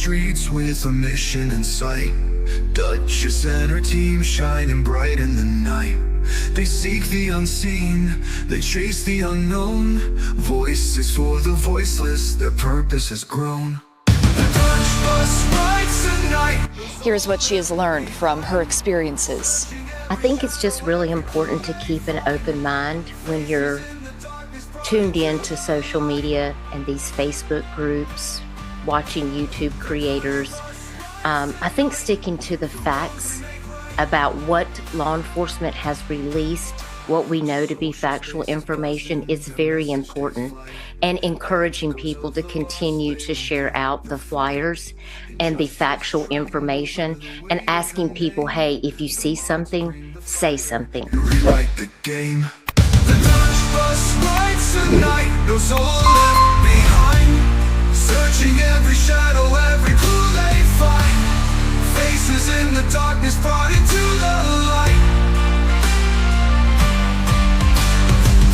streets with a mission in sight. Duchess and her team shining bright in the night. They seek the unseen, they chase the unknown. Voices for the voiceless, their purpose has grown. The Dutch bus rides tonight. Here's what she has learned from her experiences. I think it's just really important to keep an open mind when you're tuned into social media and these Facebook groups, watching YouTube creators. I think sticking to the facts about what law enforcement has released, what we know to be factual information, is very important, and encouraging people to continue to share out the flyers and the factual information, and asking people, hey, if you see something, say something. Rewrite the game. The Dutch bus rides tonight, no soul left behind. Searching every shadow, every clue they find. Faces in the darkness brought into the light.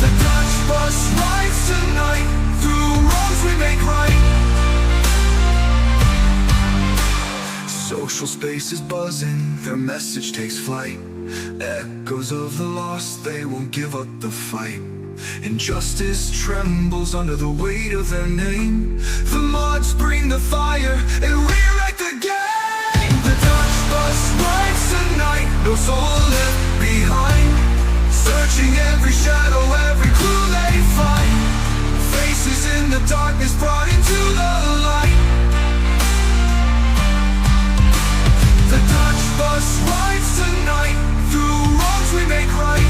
The Dutch bus rides tonight. Through wrongs we make right. Social space is buzzing, their message takes flight. Echoes of the lost, they won't give up the fight. Injustice trembles under the weight of their name. The mods bring the fire and rewrite the game. The Dutch bus rides tonight, no soul left behind. Searching every shadow, every clue they find. Faces in the darkness brought into the light. The Dutch bus rides tonight. Through wrongs we make right.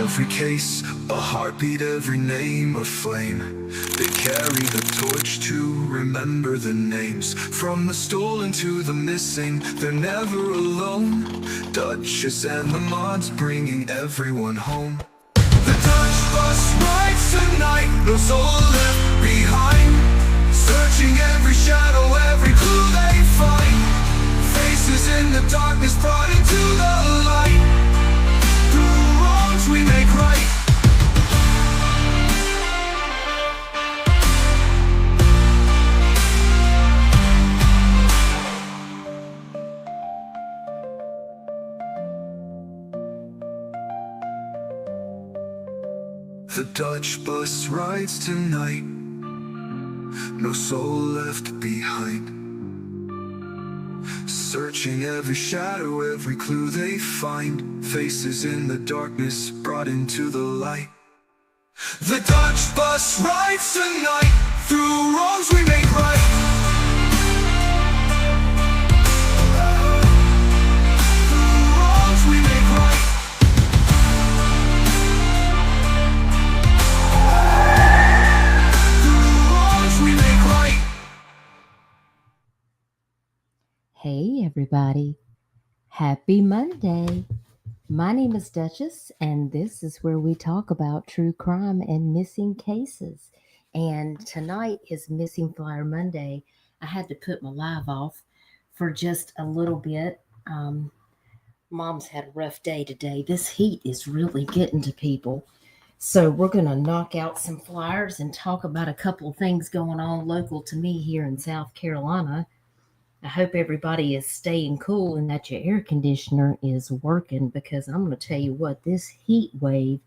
Every case, a heartbeat, every name a flame. They carry the torch to remember the names. From the stolen to the missing, they're never alone. Duchess and the mods bringing everyone home. The Dutch bus rides tonight, no soul left behind. Searching every shadow, every clue they find. Faces in the darkness brought into the light. Through wrongs we make right. The Dutch bus rides tonight, no soul left behind. Searching every shadow, every clue they find. Faces in the darkness brought into the light. The Dutch bus rides tonight. Through wrongs we make right. Through wrongs we make right. Through wrongs we make right. Hey everybody, happy Monday. My name is Duchess, and this is where we talk about true crime and missing cases. And tonight is Missing Flyer Monday. I had to put my live off for just a little bit. Mom's had a rough day today. This heat is really getting to people. So we're going to knock out some flyers and talk about a couple of things going on local to me here in South Carolina. I hope everybody is staying cool and that your air conditioner is working, because I'm going to tell you what, this heat wave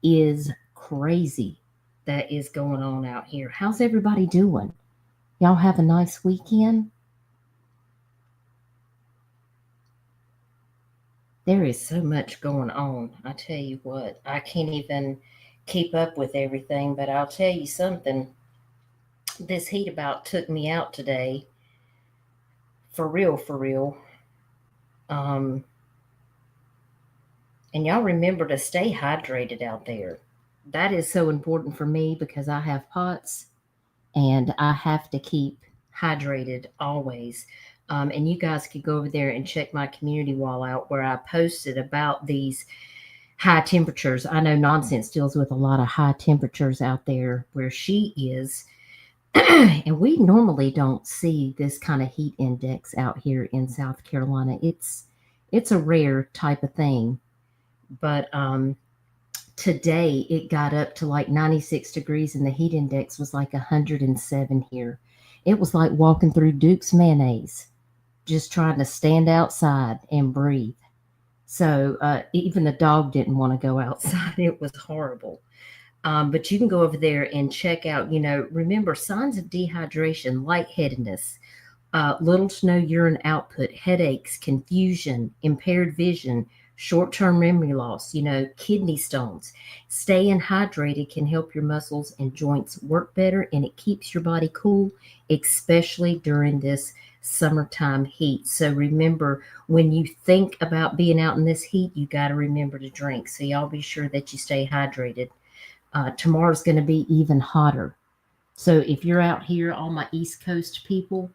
is crazy that is going on out here. How's everybody doing? Y'all have a nice weekend? There is so much going on. I tell you what, I can't even keep up with everything, but I'll tell you something. This heat about took me out today. For real, for real. And y'all remember to stay hydrated out there. That is so important for me because I have POTS and I have to keep hydrated always. And you guys could go over there and check my community wall out where I posted about these high temperatures. I know Nonsense deals with a lot of high temperatures out there where she is. And we normally don't see this kind of heat index out here in South Carolina. It's a rare type of thing. But today it got up to like 96 degrees and the heat index was like 107 here. It was like walking through Duke's mayonnaise, just trying to stand outside and breathe. So even the dog didn't want to go outside. It was horrible. But you can go over there and check out, remember signs of dehydration, lightheadedness, little to no urine output, headaches, confusion, impaired vision, short-term memory loss, kidney stones. Staying hydrated can help your muscles and joints work better, and it keeps your body cool, especially during this summertime heat. So remember, when you think about being out in this heat, you got to remember to drink. So y'all be sure that you stay hydrated. Tomorrow's going to be even hotter. So if you're out here, all my East Coast people,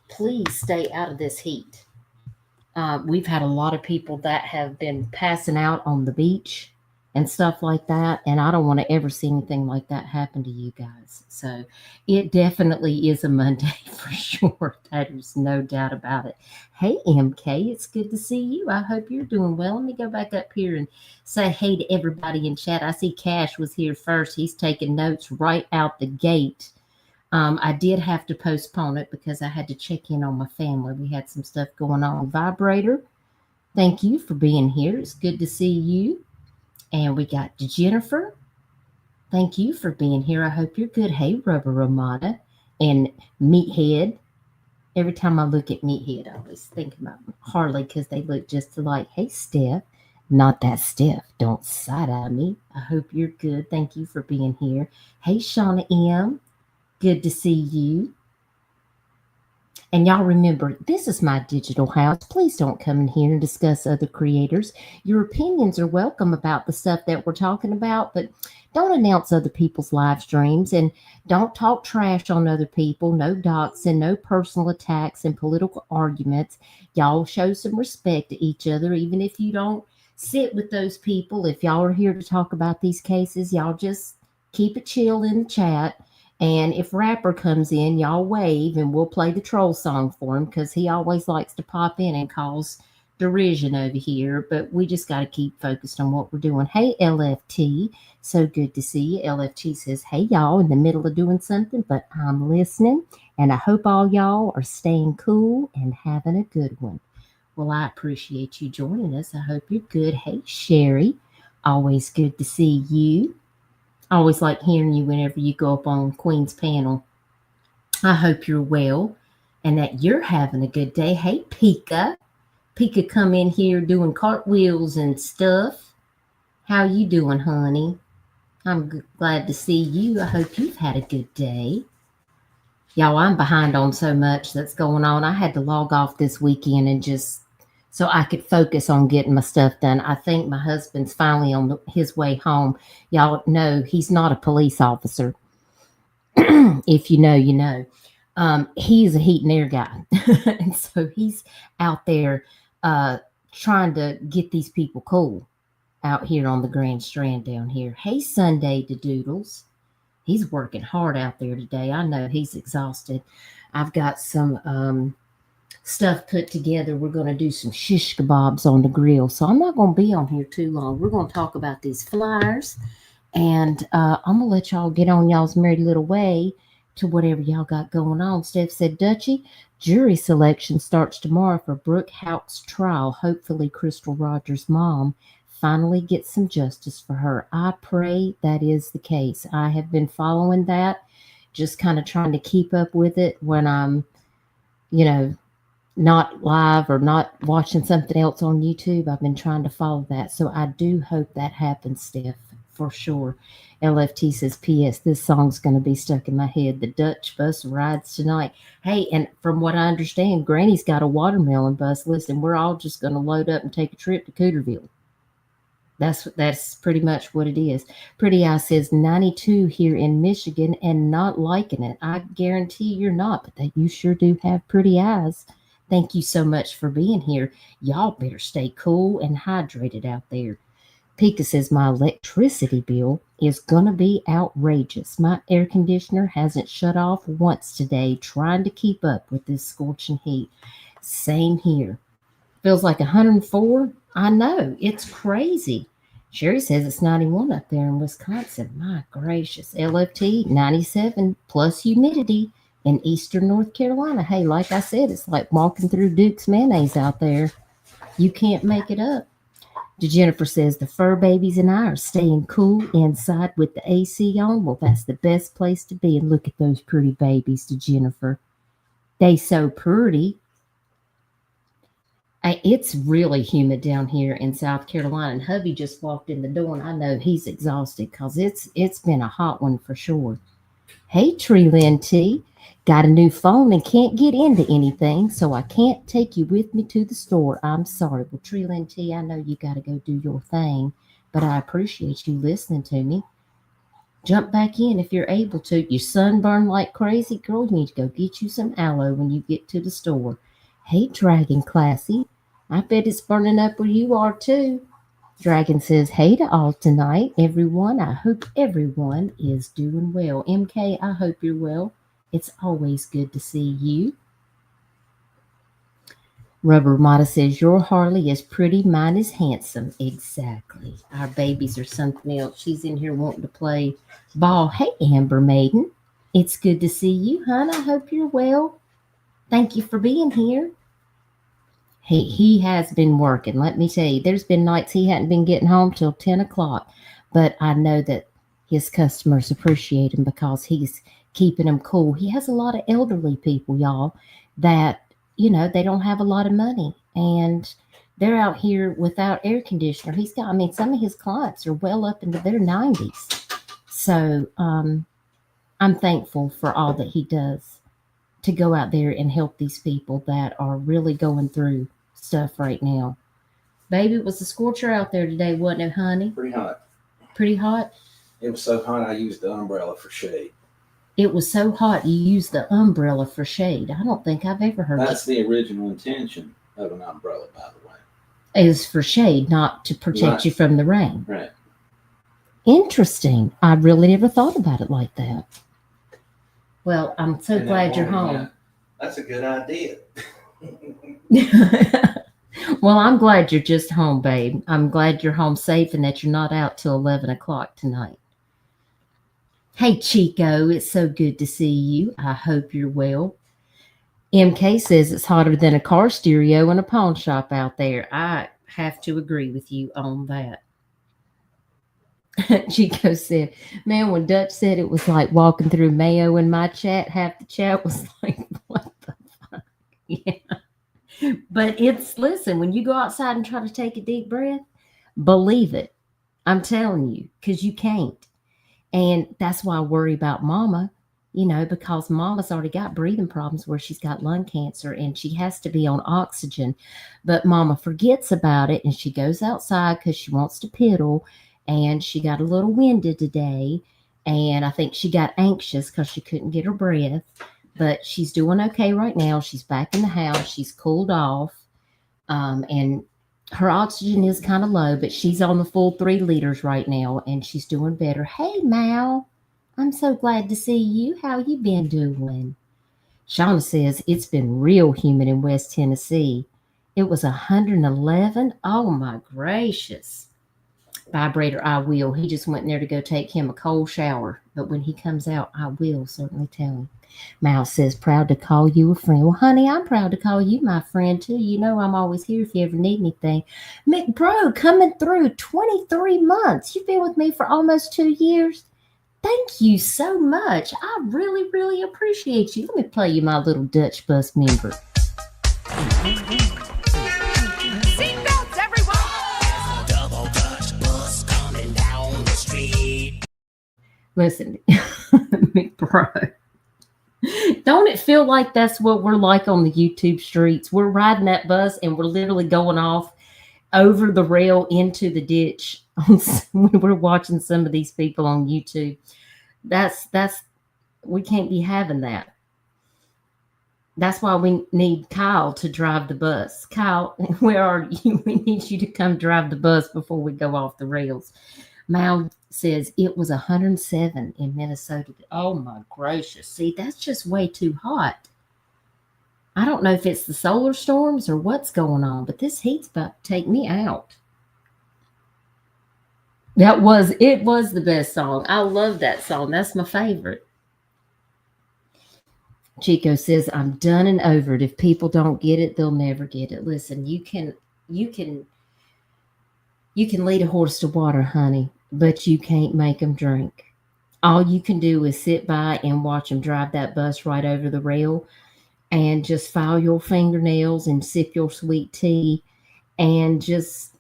please stay out of this heat. We've had a lot of people that have been passing out on the beach and stuff like that. And I don't want to ever see anything like that happen to you guys. So it definitely is a Monday for sure. There's no doubt about it. Hey, MK, it's good to see you. I hope you're doing well. Let me go back up here and say hey to everybody in chat. I see Cash was here first. He's taking notes right out the gate. I did have to postpone it because I had to check in on my family. We had some stuff going on. Vibrator, thank you for being here. It's good to see you. And we got Jennifer. Thank you for being here. I hope you're good. Hey, Rubber Ramada and Meathead. Every time I look at Meathead, I always think about Harley because they look just alike. Hey, Steph. Not that Steph. Don't side-eye me. I hope you're good. Thank you for being here. Hey, Shauna M. Good to see you. And y'all remember, this is my digital house. Please don't come in here and discuss other creators. Your opinions are welcome about the stuff that we're talking about, but don't announce other people's live streams and don't talk trash on other people. No doxing, no personal attacks and political arguments. Y'all show some respect to each other, even if you don't sit with those people. If y'all are here to talk about these cases, y'all just keep it chill in the chat. And if Rapper comes in, y'all wave and we'll play the troll song for him because he always likes to pop in and cause derision over here. But we just got to keep focused on what we're doing. Hey, LFT. So good to see you. LFT says, hey, y'all, in the middle of doing something, but I'm listening. And I hope all y'all are staying cool and having a good one. Well, I appreciate you joining us. I hope you're good. Hey, Sherry. Always good to see you. I always like hearing you whenever you go up on Queen's panel. I hope you're well and that you're having a good day. Hey, Pika. Pika come in here doing cartwheels and stuff. How you doing, honey? I'm glad to see you. I hope you've had a good day. Y'all, I'm behind on so much that's going on. I had to log off this weekend and just so I could focus on getting my stuff done. I think my husband's finally on his way home. Y'all know he's not a police officer. If you know, you know. He's a heat and air guy. And so he's out there trying to get these people cool out here on the Grand Strand down here. Hey, Sunday to Doodles. He's working hard out there today. I know he's exhausted. I've got some stuff put together. We're going to do some shish kebabs on the grill. So I'm not going to be on here too long. We're going to talk about these flyers. And I'm going to let y'all get on y'all's merry little way to whatever y'all got going on. Steph said, Dutchie, jury selection starts tomorrow for Brooke Houck's trial. Hopefully Crystal Rogers' mom finally gets some justice for her. I pray that is the case. I have been following that, just kind of trying to keep up with it when I'm, not live or not watching something else on YouTube. I've been trying to follow that. So I do hope that happens, Steph, for sure. LFT says, P.S. This song's going to be stuck in my head. The Dutch bus rides tonight. Hey, and from what I understand, Granny's got a watermelon bus list, and we're all just going to load up and take a trip to Cooterville. That's pretty much what it is. Pretty Eye says 92 here in Michigan and not liking it. I guarantee you're not, but that you sure do have pretty eyes. Thank you so much for being here. Y'all better stay cool and hydrated out there. Pika says, my electricity bill is going to be outrageous. My air conditioner hasn't shut off once today, trying to keep up with this scorching heat. Same here. Feels like 104. I know. It's crazy. Sherry says it's 91 up there in Wisconsin. My gracious. LFT 97 plus humidity in eastern North Carolina. Hey, like I said, it's like walking through Duke's mayonnaise out there. You can't make it up. Jennifer says the fur babies and I are staying cool inside with the AC on. Well, that's the best place to be. And look at those pretty babies, to Jennifer. They so pretty. It's really humid down here in South Carolina, and hubby just walked in the door, and I know he's exhausted because it's been a hot one for sure. Hey, Treeland T, got a new phone and can't get into anything, so I can't take you with me to the store. I'm sorry. Well, Treeland T, I know you got to go do your thing, but I appreciate you listening to me. Jump back in if you're able to. You sunburn like crazy, girl. You need to go get you some aloe when you get to the store. Hey, Dragon Classy. I bet it's burning up where you are too. Dragon says, hey to all tonight, everyone. I hope everyone is doing well. MK, I hope you're well. It's always good to see you. Rubber Mata says, your Harley is pretty, mine is handsome. Exactly. Our babies are something else. She's in here wanting to play ball. Hey, Amber Maiden. It's good to see you, hon. I hope you're well. Thank you for being here. He has been working. Let me tell you, there's been nights he hadn't been getting home till 10 o'clock. But I know that his customers appreciate him because he's keeping them cool. He has a lot of elderly people, y'all, that, they don't have a lot of money. And they're out here without air conditioner. Some of his clients are well up into their 90s. So I'm thankful for all that he does to go out there and help these people that are really going through stuff right now. Baby, it was a scorcher out there today, wasn't it, honey? Pretty hot. Pretty hot? It was so hot I used the umbrella for shade. It was so hot you used the umbrella for shade. I don't think I've ever heard That's the original intention of an umbrella, by the way. Is for shade, not to protect you from the rain. Right. Interesting. I really never thought about it like that. Well, I'm so glad you're home. Yeah, that's a good idea. Well, I'm glad you're just home, babe. I'm glad you're home safe and that you're not out till 11 o'clock tonight. Hey, Chico, it's so good to see you. I hope you're well. MK says it's hotter than a car stereo in a pawn shop out there. I have to agree with you on that. Chico said, man, when Dutch said it was like walking through Mayo in my chat, half the chat was like, what the fuck? Yeah. But listen, when you go outside and try to take a deep breath, believe it. I'm telling you, because you can't. And that's why I worry about Mama, because Mama's already got breathing problems where she's got lung cancer and she has to be on oxygen. But Mama forgets about it and she goes outside because she wants to piddle. And she got a little winded today. And I think she got anxious because she couldn't get her breath. But she's doing okay right now. She's back in the house. She's cooled off. And her oxygen is kind of low, but she's on the full 3 liters right now. And she's doing better. Hey, Mal. I'm so glad to see you. How you been doing? Shauna says it's been real humid in West Tennessee. It was 111. Oh, my gracious. Vibrator, I will. He just went in there to go take him a cold shower. But when he comes out, I will certainly tell him. Mal says, proud to call you a friend. Well, honey, I'm proud to call you my friend, too. You know I'm always here if you ever need anything. McBro, coming through 23 months. You've been with me for almost 2 years. Thank you so much. I really, really appreciate you. Let me play you my little Dutch bus member. Listen, McBro, don't it feel like that's what we're like on the YouTube streets? We're riding that bus and we're literally going off over the rail into the ditch when we're watching some of these people on YouTube. We can't be having that. That's why we need Kyle to drive the bus. Kyle, where are you? We need you to come drive the bus before we go off the rails. Mal says it was 107 in Minnesota. Oh my gracious. See, that's just way too hot. I don't know if it's the solar storms or what's going on, but this heat's about to take me out. It was the best song. I love that song. That's my favorite. Chico says, I'm done and over it. If people don't get it, they'll never get it. Listen, you can lead a horse to water, honey, but you can't make them drink. All you can do is sit by and watch them drive that bus right over the rail and just file your fingernails and sip your sweet tea and just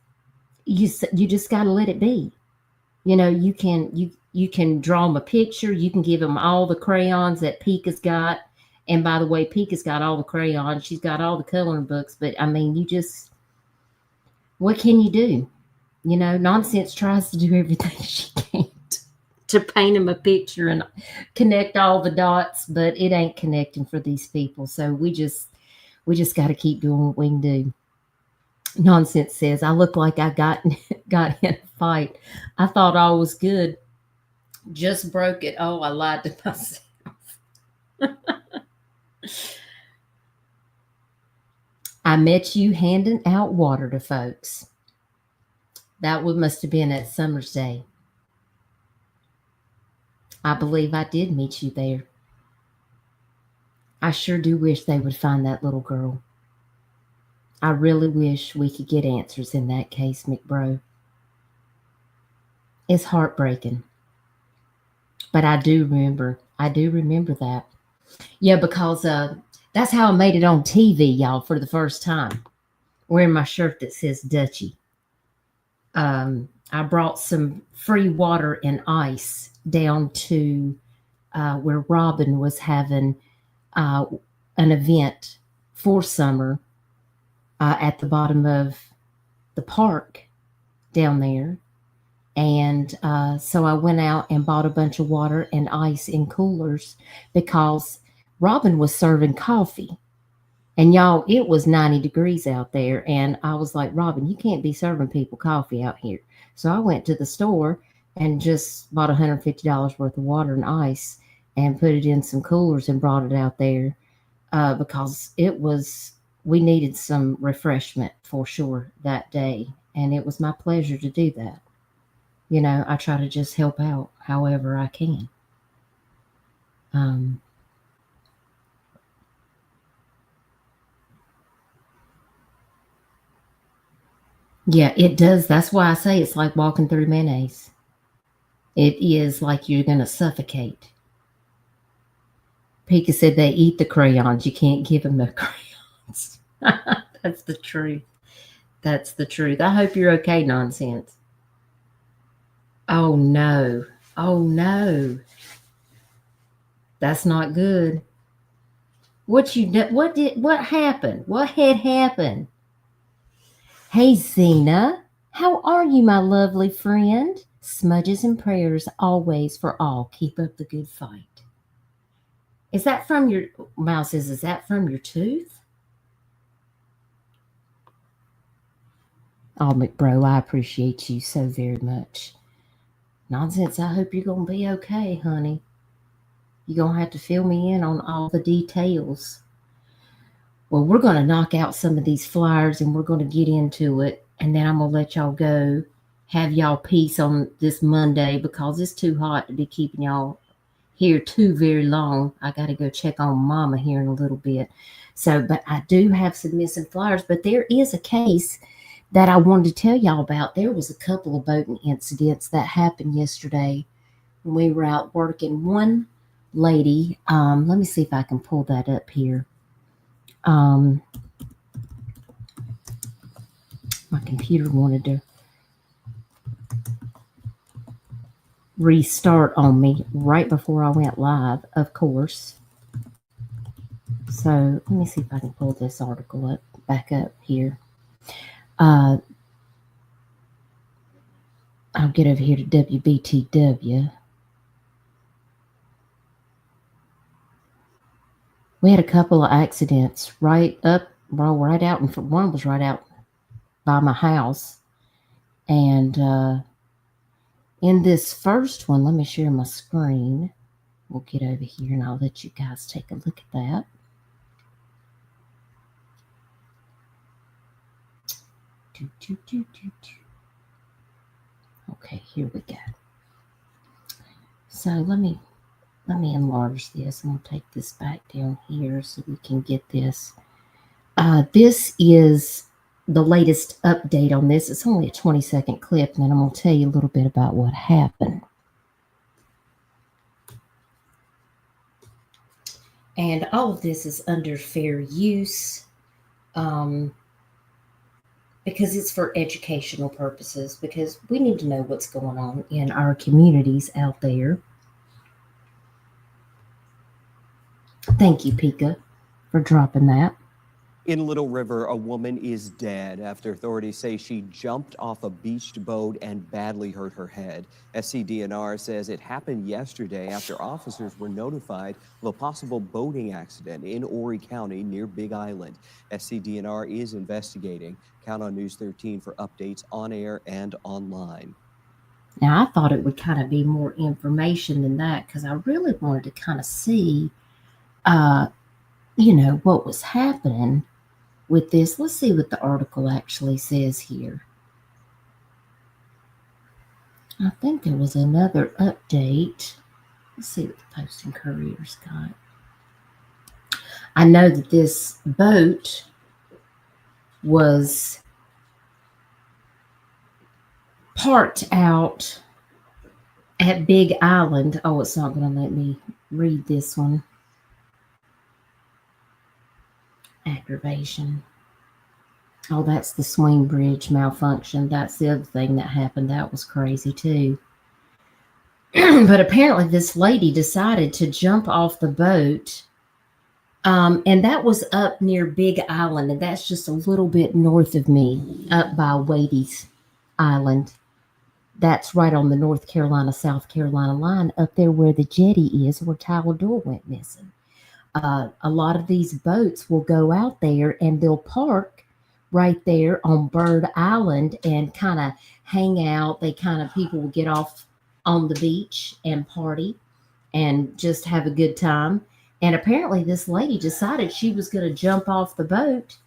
you just got to let it be. You can draw them a picture. You can give them all the crayons that Pika's got. And by the way, Pika's got all the crayons. She's got all the coloring books. But I mean, what can you do? Nonsense tries to do everything she can to paint them a picture and connect all the dots, but it ain't connecting for these people. So we just got to keep doing what we can do. Nonsense says, I look like I got in a fight. I thought all was good. Just broke it. Oh, I lied to myself. I met you handing out water to folks. That must have been at Summer's Day. I believe I did meet you there. I sure do wish they would find that little girl. I really wish we could get answers in that case, McBro. It's heartbreaking. But I do remember that. Yeah, because that's how I made it on TV, y'all, for the first time. Wearing my shirt that says Dutchie. I brought some free water and ice down to where Robin was having an event for summer at the bottom of the park down there. And so I went out and bought a bunch of water and ice in coolers because Robin was serving coffee. And y'all, it was 90 degrees out there. And I was like, Robin, you can't be serving people coffee out here. So I went to the store and just bought $150 worth of water and ice and put it in some coolers and brought it out there because we needed some refreshment for sure that day. And it was my pleasure to do that. I try to just help out however I can. Yeah, it does. That's why I say it's like walking through mayonnaise. It is like you're going to suffocate. Pika said they eat the crayons. You can't give them the crayons. That's the truth. That's the truth. I hope you're okay, Nonsense. Oh, no. Oh, no. That's not good. What happened? What had happened? Hey, Zena. How are you, my lovely friend? Smudges and prayers always for all. Keep up the good fight. Is that from your... Mouse says, is that from your tooth? Oh, McBro, I appreciate you so very much. Nonsense, I hope you're going to be okay, honey. You're going to have to fill me in on all the details. Well, we're going to knock out some of these flyers and we're going to get into it. And then I'm going to let y'all go. Have y'all peace on this Monday because it's too hot to be keeping y'all here too very long. I got to go check on Mama here in a little bit. So, but I do have some missing flyers. But there is a case that I wanted to tell y'all about. There was a couple of boating incidents that happened yesterday when we were out working. One lady, let me see if I can pull that up here. My computer wanted to restart on me right before I went live, of course. So let me see if I can pull this article back up here. I'll get over here to WBTW. We had a couple of accidents right out in front. One was right out by my house. And in this first one, let me share my screen. We'll get over here and I'll let you guys take a look at that. Okay, here we go. So let me enlarge this. I'm going to take this back down here so we can get this. This is the latest update on this. It's only a 20-second clip, and then I'm going to tell you a little bit about what happened. And all of this is under fair use because it's for educational purposes, because we need to know what's going on in our communities out there. Thank you, Pika, for dropping that. In Little River, a woman is dead after authorities say she jumped off a beached boat and badly hurt her head. SCDNR says it happened yesterday after officers were notified of a possible boating accident in Horry County near Big Island. SCDNR is investigating. Count on News 13 for updates on air and online. Now, I thought it would kind of be more information than that because I really wanted to kind of see, what was happening with this. Let's see what the article actually says here. I think there was another update. Let's see what the Post and Courier's got. I know that this boat was parked out at Big Island. Oh, it's not going to let me read this one. Aggravation. Oh, that's the swing bridge malfunction. That's the other thing that happened. That was crazy too. But apparently this lady decided to jump off the boat. And that was up near Big Island. And that's just a little bit north of me, up by Wade's Island. That's right on the North Carolina, South Carolina line, up there where the jetty is, where Tyler Doyle went missing. A lot of these boats will go out there and they'll park right there on Bird Island and kind of hang out. People will get off on the beach and party and just have a good time. And apparently this lady decided she was going to jump off the boat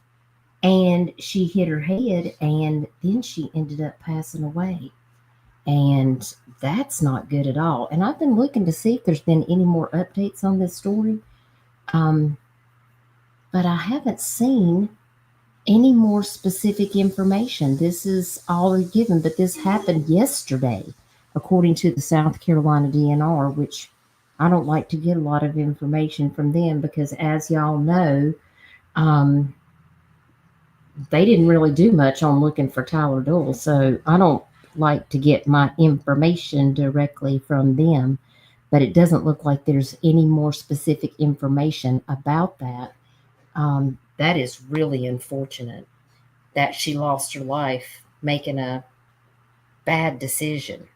and she hit her head and then she ended up passing away. And that's not good at all. And I've been looking to see if there's been any more updates on this story. But I haven't seen any more specific information. This is all they're given, but this happened yesterday, according to the South Carolina DNR, which I don't like to get a lot of information from them because, as y'all know, they didn't really do much on looking for Tyler Doyle. So I don't like to get my information directly from them. But it doesn't look like there's any more specific information about that. That is really unfortunate that she lost her life making a bad decision.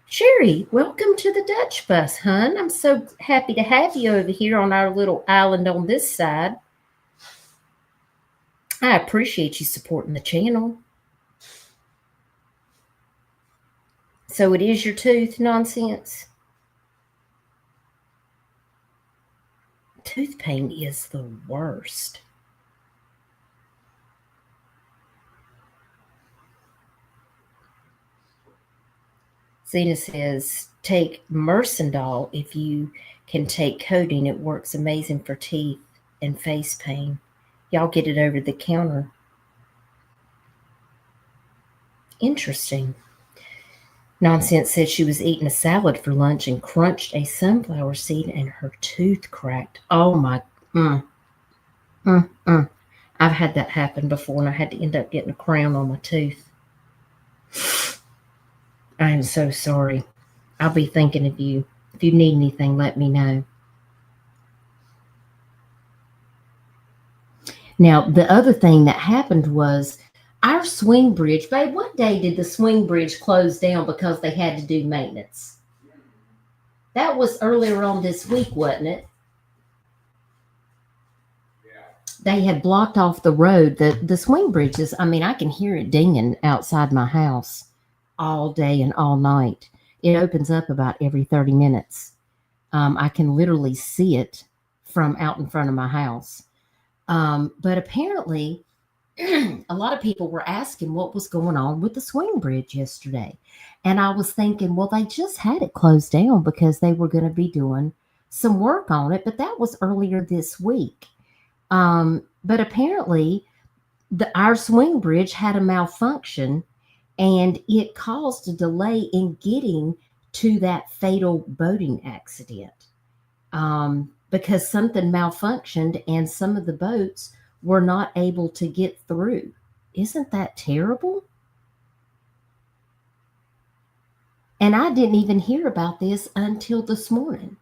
Sherry, welcome to the Dutch Bus, hun. I'm so happy to have you over here on our little island on this side. I appreciate you supporting the channel. So it is your tooth nonsense? Tooth pain is the worst. Zena says, take Mercendol if you can take codeine. It works amazing for teeth and face pain. Y'all get it over the counter. Interesting. Nonsense said she was eating a salad for lunch and crunched a sunflower seed and her tooth cracked. Oh my, I've had that happen before and I had to end up getting a crown on my tooth. I am so sorry. I'll be thinking of you. If you need anything, let me know. Now, the other thing that happened was our swing bridge. Babe, what day did the swing bridge close down because they had to do maintenance? That was earlier on this week, wasn't it? Yeah. They had blocked off the road. The swing bridges, I mean, I can hear it dinging outside my house all day and all night. It opens up about every 30 minutes. I can literally see it from out in front of my house. But apparently a lot of people were asking what was going on with the swing bridge yesterday. And I was thinking, well, they just had it closed down because they were going to be doing some work on it, but that was earlier this week. But apparently, our swing bridge had a malfunction, and it caused a delay in getting to that fatal boating accident because something malfunctioned and some of the boats were not able to get through. Isn't that terrible? And I didn't even hear about this until this morning.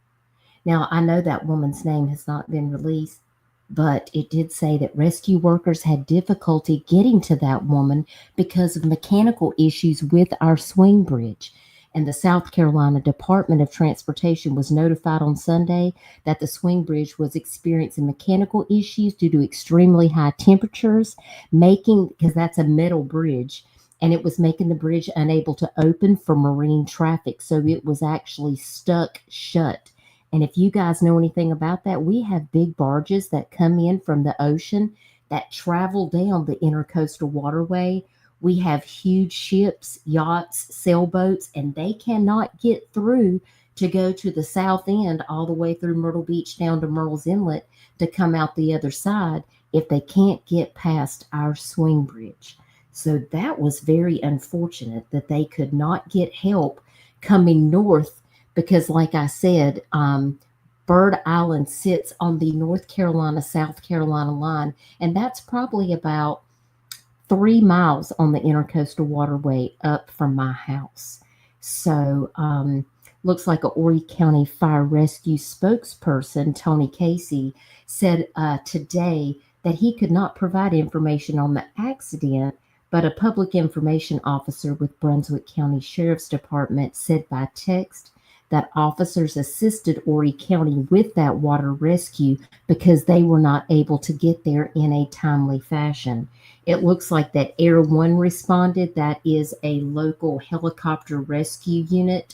Now, I know that woman's name has not been released, but it did say that rescue workers had difficulty getting to that woman because of mechanical issues with our swing bridge. And the South Carolina Department of Transportation was notified on Sunday that the swing bridge was experiencing mechanical issues due to extremely high temperatures, because that's a metal bridge, and it was making the bridge unable to open for marine traffic. So it was actually stuck shut. And if you guys know anything about that, we have big barges that come in from the ocean that travel down the intercoastal waterway. We have huge ships, yachts, sailboats, and they cannot get through to go to the south end all the way through Myrtle Beach down to Myrtle's Inlet to come out the other side if they can't get past our swing bridge. So that was very unfortunate that they could not get help coming north because, like I said, Bird Island sits on the North Carolina-South Carolina line, and that's probably about 3 miles on the intercoastal waterway up from my house. So looks like a Horry County Fire Rescue spokesperson, Tony Casey, said today that he could not provide information on the accident, but a public information officer with Brunswick County Sheriff's Department said by text that officers assisted Horry County with that water rescue because they were not able to get there in a timely fashion. It looks like that Air One responded. That is a local helicopter rescue unit.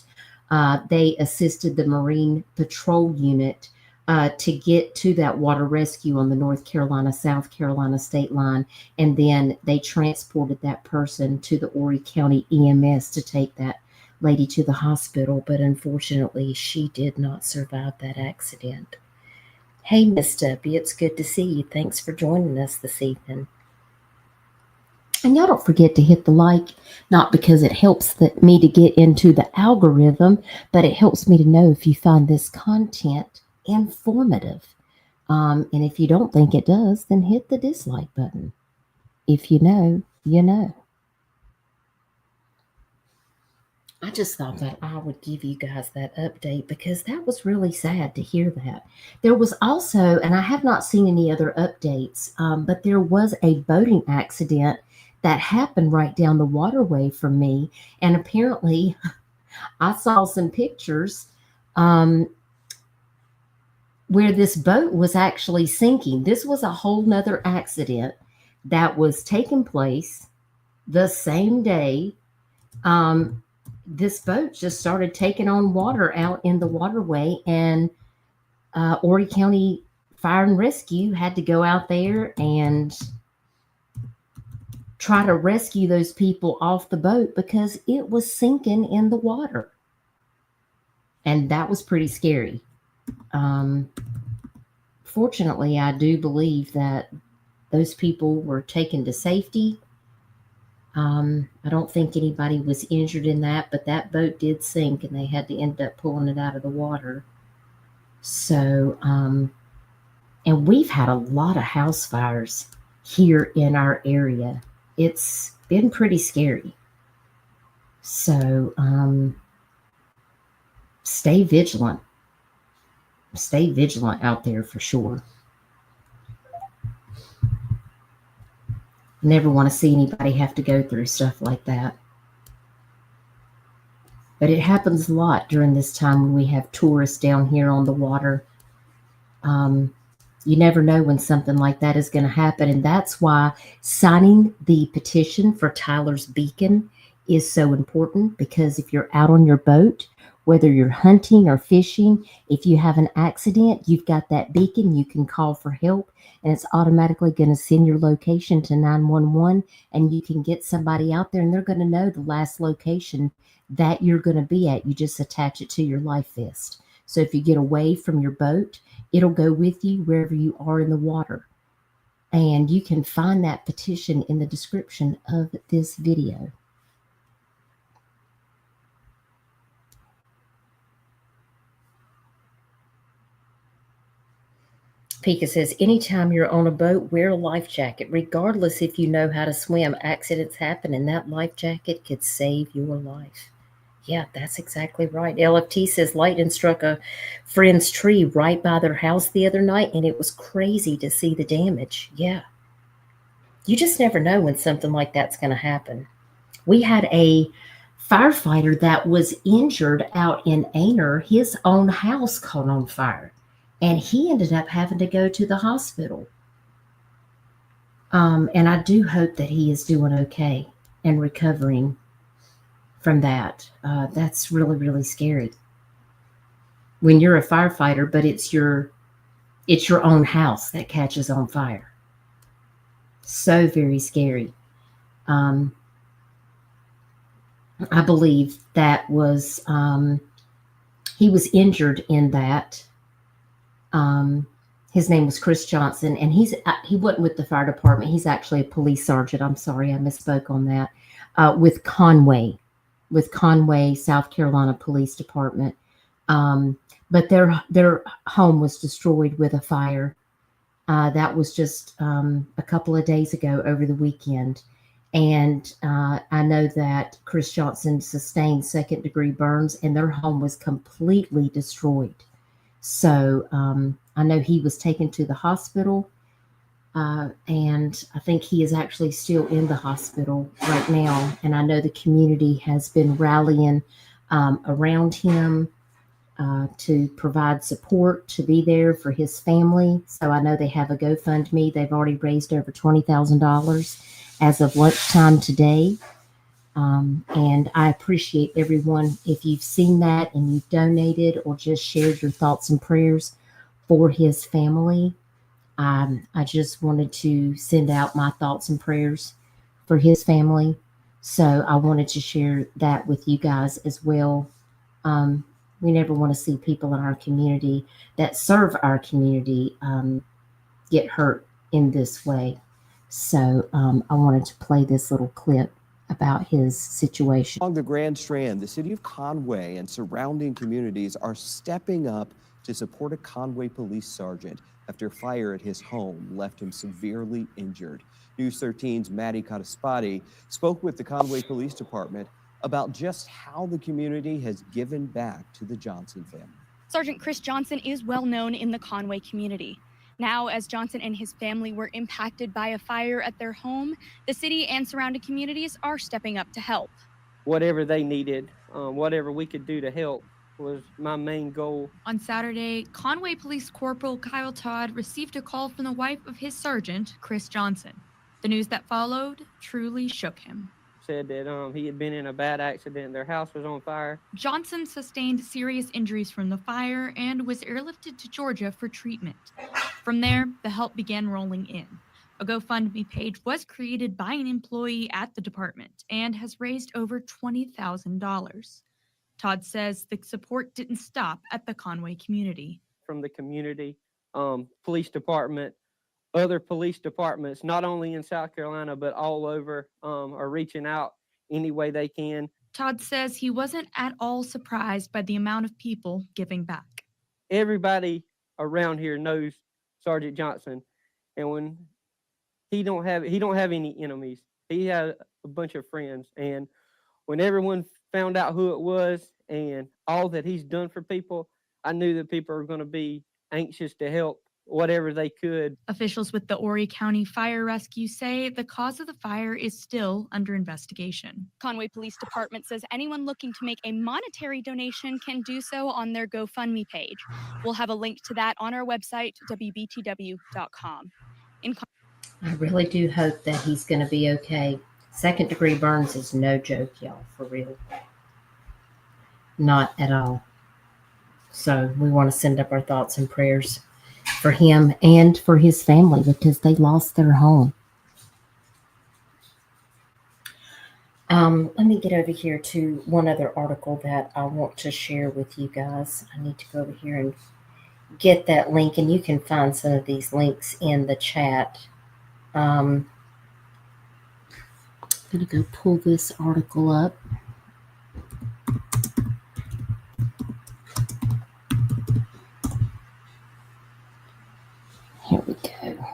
They assisted the Marine Patrol unit to get to that water rescue on the North Carolina-South Carolina state line. And then they transported that person to the Horry County EMS to take that lady to the hospital. But unfortunately, she did not survive that accident. Hey, Miss Debbie, it's good to see you. Thanks for joining us this evening. And y'all don't forget to hit the like, not because it helps me to get into the algorithm, but it helps me to know if you find this content informative. And if you don't think it does, then hit the dislike button. If you know, you know. I just thought that I would give you guys that update because that was really sad to hear that. There was also, and I have not seen any other updates, but there was a boating accident that happened right down the waterway from me. And apparently I saw some pictures where this boat was actually sinking. This was a whole nother accident that was taking place the same day. This boat just started taking on water out in the waterway, and Horry County Fire and Rescue had to go out there and try to rescue those people off the boat because it was sinking in the water. And that was pretty scary. Fortunately, I do believe that those people were taken to safety. I don't think anybody was injured in that, but that boat did sink and they had to end up pulling it out of the water. So, and we've had a lot of house fires here in our area. It's been pretty scary. So, stay vigilant. Stay vigilant out there for sure. Never want to see anybody have to go through stuff like that. But it happens a lot during this time when we have tourists down here on the water. You never know when something like that is going to happen. And that's why signing the petition for Tyler's Beacon is so important, because if you're out on your boat Whether you're hunting or fishing, if you have an accident, you've got that beacon, you can call for help, and it's automatically going to send your location to 911, and you can get somebody out there, and they're going to know the last location that you're going to be at. You just attach it to your life vest. So if you get away from your boat, it'll go with you wherever you are in the water. And you can find that petition in the description of this video. Pika says, anytime you're on a boat, wear a life jacket, regardless if you know how to swim. Accidents happen, and that life jacket could save your life. Yeah, that's exactly right. LFT says, lightning struck a friend's tree right by their house the other night, and it was crazy to see the damage. Yeah. You just never know when something like that's going to happen. We had a firefighter that was injured out in Aner. His own house caught on fire, and he ended up having to go to the hospital. And I do hope that he is doing okay and recovering from that. That's really, really scary when you're a firefighter, but it's your own house that catches on fire. So very scary. I believe that was, he was injured in that. His name was Chris Johnson, and he wasn't with the fire department. He's actually a police sergeant. I'm sorry, I misspoke on that. With Conway, South Carolina Police Department. But their home was destroyed with a fire. That was just a couple of days ago over the weekend. And I know that Chris Johnson sustained second-degree burns, and their home was completely destroyed. So I know he was taken to the hospital, and I think he is actually still in the hospital right now. And I know the community has been rallying around him to provide support, to be there for his family. So I know they have a GoFundMe. They've already raised over $20,000 as of lunchtime today. And I appreciate everyone. If you've seen that and you've donated or just shared your thoughts and prayers for his family, I just wanted to send out my thoughts and prayers for his family. So I wanted to share that with you guys as well. We never want to see people in our community that serve our community get hurt in this way. So I wanted to play this little clip about his situation. Along the Grand Strand, the city of Conway and surrounding communities are stepping up to support a Conway police sergeant after fire at his home left him severely injured. News 13's Maddie Cottaspati spoke with the Conway Police Department about just how the community has given back to the Johnson family. Sergeant Chris Johnson is well known in the Conway community. Now, as Johnson and his family were impacted by a fire at their home, the city and surrounding communities are stepping up to help. Whatever they needed, whatever we could do to help was my main goal. On Saturday, Conway Police Corporal Kyle Todd received a call from the wife of his sergeant, Chris Johnson. The news that followed truly shook him. Said that he had been in a bad accident. Their house was on fire. Johnson sustained serious injuries from the fire and was airlifted to Georgia for treatment. From there, the help began rolling in. A GoFundMe page was created by an employee at the department and has raised over $20,000. Todd says the support didn't stop at the Conway community. From the community, police department, other police departments, not only in South Carolina, but all over, are reaching out any way they can. Todd says he wasn't at all surprised by the amount of people giving back. Everybody around here knows Sergeant Johnson, and when he don't have any enemies. He had a bunch of friends, and when everyone found out who it was and all that he's done for people, I knew that people are going to be anxious to help whatever they could. Officials with the Horry County Fire Rescue say the cause of the fire is still under investigation. Conway Police Department says anyone looking to make a monetary donation can do so on their GoFundMe page. We'll have a link to that on our website, wbtw.com. I really do hope that he's going to be okay. Second-degree burns is no joke, y'all, for real. Not at all. So we want to send up our thoughts and prayers for him and for his family because they lost their home. Let me get over here to one other article that I want to share with you guys. I need to go over here and get that link, and you can find some of these links in the chat. I'm going to go pull this article up. Here we go.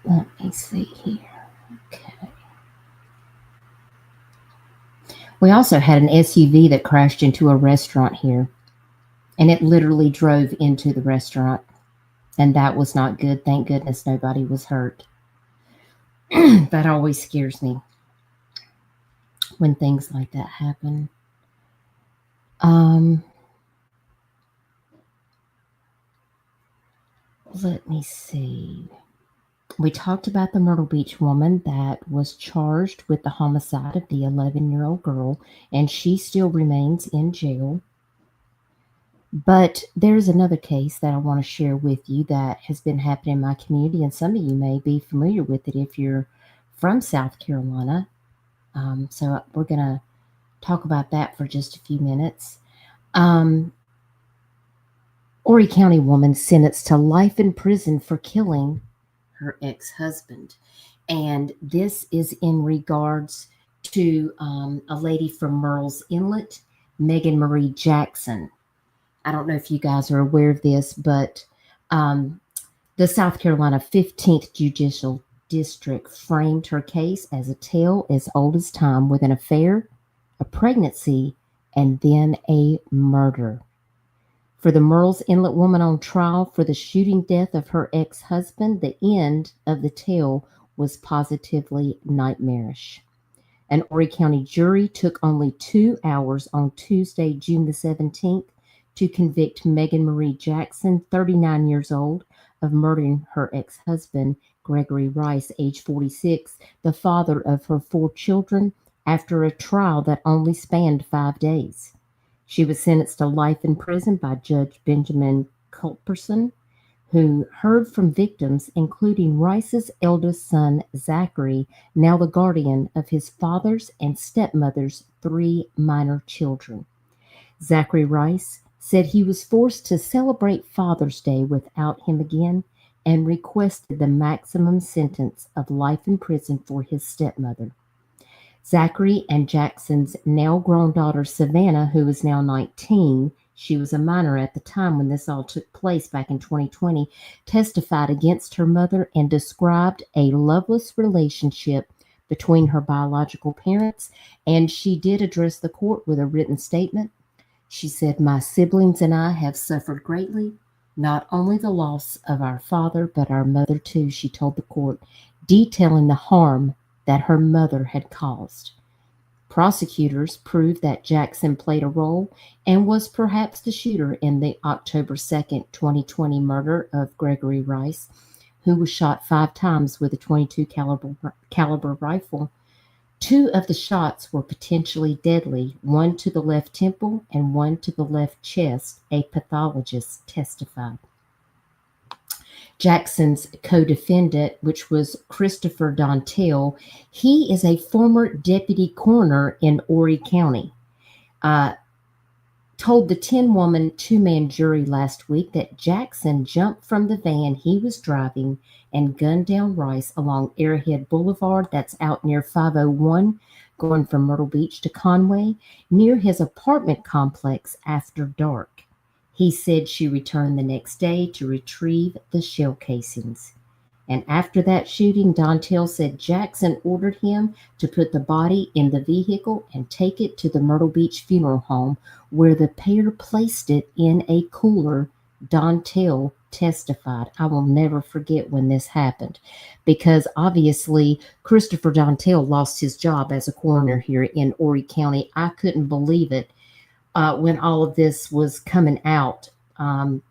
Let me see here. Okay. We also had an SUV that crashed into a restaurant here, and it literally drove into the restaurant, and that was not good. Thank goodness nobody was hurt. That always scares me when things like that happen. Let me see. We talked about the Myrtle Beach woman that was charged with the homicide of the 11-year-old girl, and she still remains in jail. But there's another case that I want to share with you that has been happening in my community, and some of you may be familiar with it if you're from South Carolina. So we're going to talk about that for just a few minutes. Horry County woman sentenced to life in prison for killing her ex-husband. And this is in regards to a lady from Murrells Inlet, Megan Marie Jackson. I don't know if you guys are aware of this, but the South Carolina 15th Judicial District framed her case as a tale as old as time, with an affair, a pregnancy, and then a murder. For the Murrells Inlet woman on trial for the shooting death of her ex-husband, the end of the tale was positively nightmarish. An Horry County jury took only 2 hours on Tuesday, June the 17th, to convict Megan Marie Jackson, 39 years old, of murdering her ex-husband, Gregory Rice, age 46, the father of her 4 children, after a trial that only spanned 5 days. She was sentenced to life in prison by Judge Benjamin Culperson, who heard from victims, including Rice's eldest son, Zachary, now the guardian of his father's and stepmother's 3 minor children. Zachary Rice said he was forced to celebrate Father's Day without him again and requested the maximum sentence of life in prison for his stepmother. Zachary and Jackson's now grown daughter, Savannah, who is now 19, she was a minor at the time when this all took place back in 2020, testified against her mother and described a loveless relationship between her biological parents, and she did address the court with a written statement. She said, "My siblings and I have suffered greatly, not only the loss of our father, but our mother too," she told the court, detailing the harm that her mother had caused. Prosecutors proved that Jackson played a role and was perhaps the shooter in the October 2nd, 2020 murder of Gregory Rice, who was shot 5 times with a .22 caliber rifle. 2 of the shots were potentially deadly, one to the left temple and one to the left chest, a pathologist testified. Jackson's co-defendant, which was Christopher Dontel, he is a former deputy coroner in Horry County, told the 10-woman, 2-man jury last week that Jackson jumped from the van he was driving and gunned down Rice along Airhead Boulevard, that's out near 501, going from Myrtle Beach to Conway, near his apartment complex after dark. He said she returned the next day to retrieve the shell casings. And after that shooting, Dontel said Jackson ordered him to put the body in the vehicle and take it to the Myrtle Beach funeral home, where the pair placed it in a cooler. Dontel testified. I will never forget when this happened, because obviously Christopher Dontel lost his job as a coroner here in Horry County. I couldn't believe it when all of this was coming out,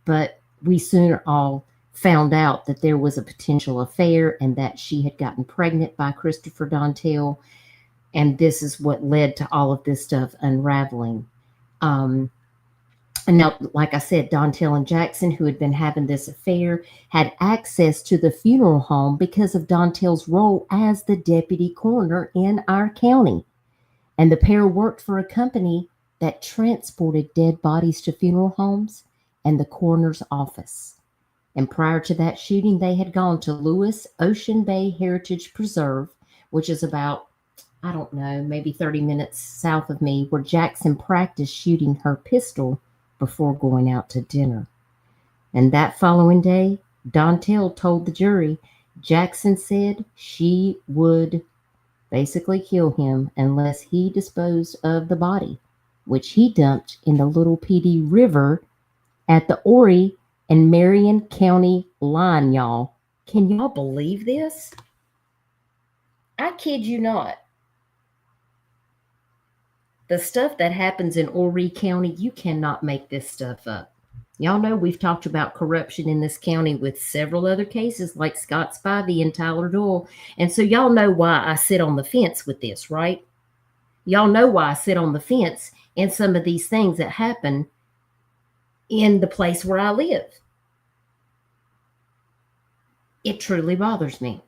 but we soon all found out that there was a potential affair and that she had gotten pregnant by Christopher Dontel. And this is what led to all of this stuff unraveling. And now, like I said, Dontel and Jackson, who had been having this affair, had access to the funeral home because of Dontel's role as the deputy coroner in our county. And the pair worked for a company that transported dead bodies to funeral homes and the coroner's office. And prior to that shooting, they had gone to Lewis Ocean Bay Heritage Preserve, which is about, I don't know, maybe 30 minutes south of me, where Jackson practiced shooting her pistol before going out to dinner. And that following day, Dontel told the jury Jackson said she would basically kill him unless he disposed of the body, which he dumped in the Little PD River at the Horry and Marion County line, y'all. Can y'all believe this? I kid you not. The stuff that happens in Horry County, you cannot make this stuff up. Y'all know we've talked about corruption in this county with several other cases like Scott Spivey and Tyler Doyle. And so y'all know why I sit on the fence with this, right? Y'all know why I sit on the fence in some of these things that happen in the place where I live. It truly bothers me.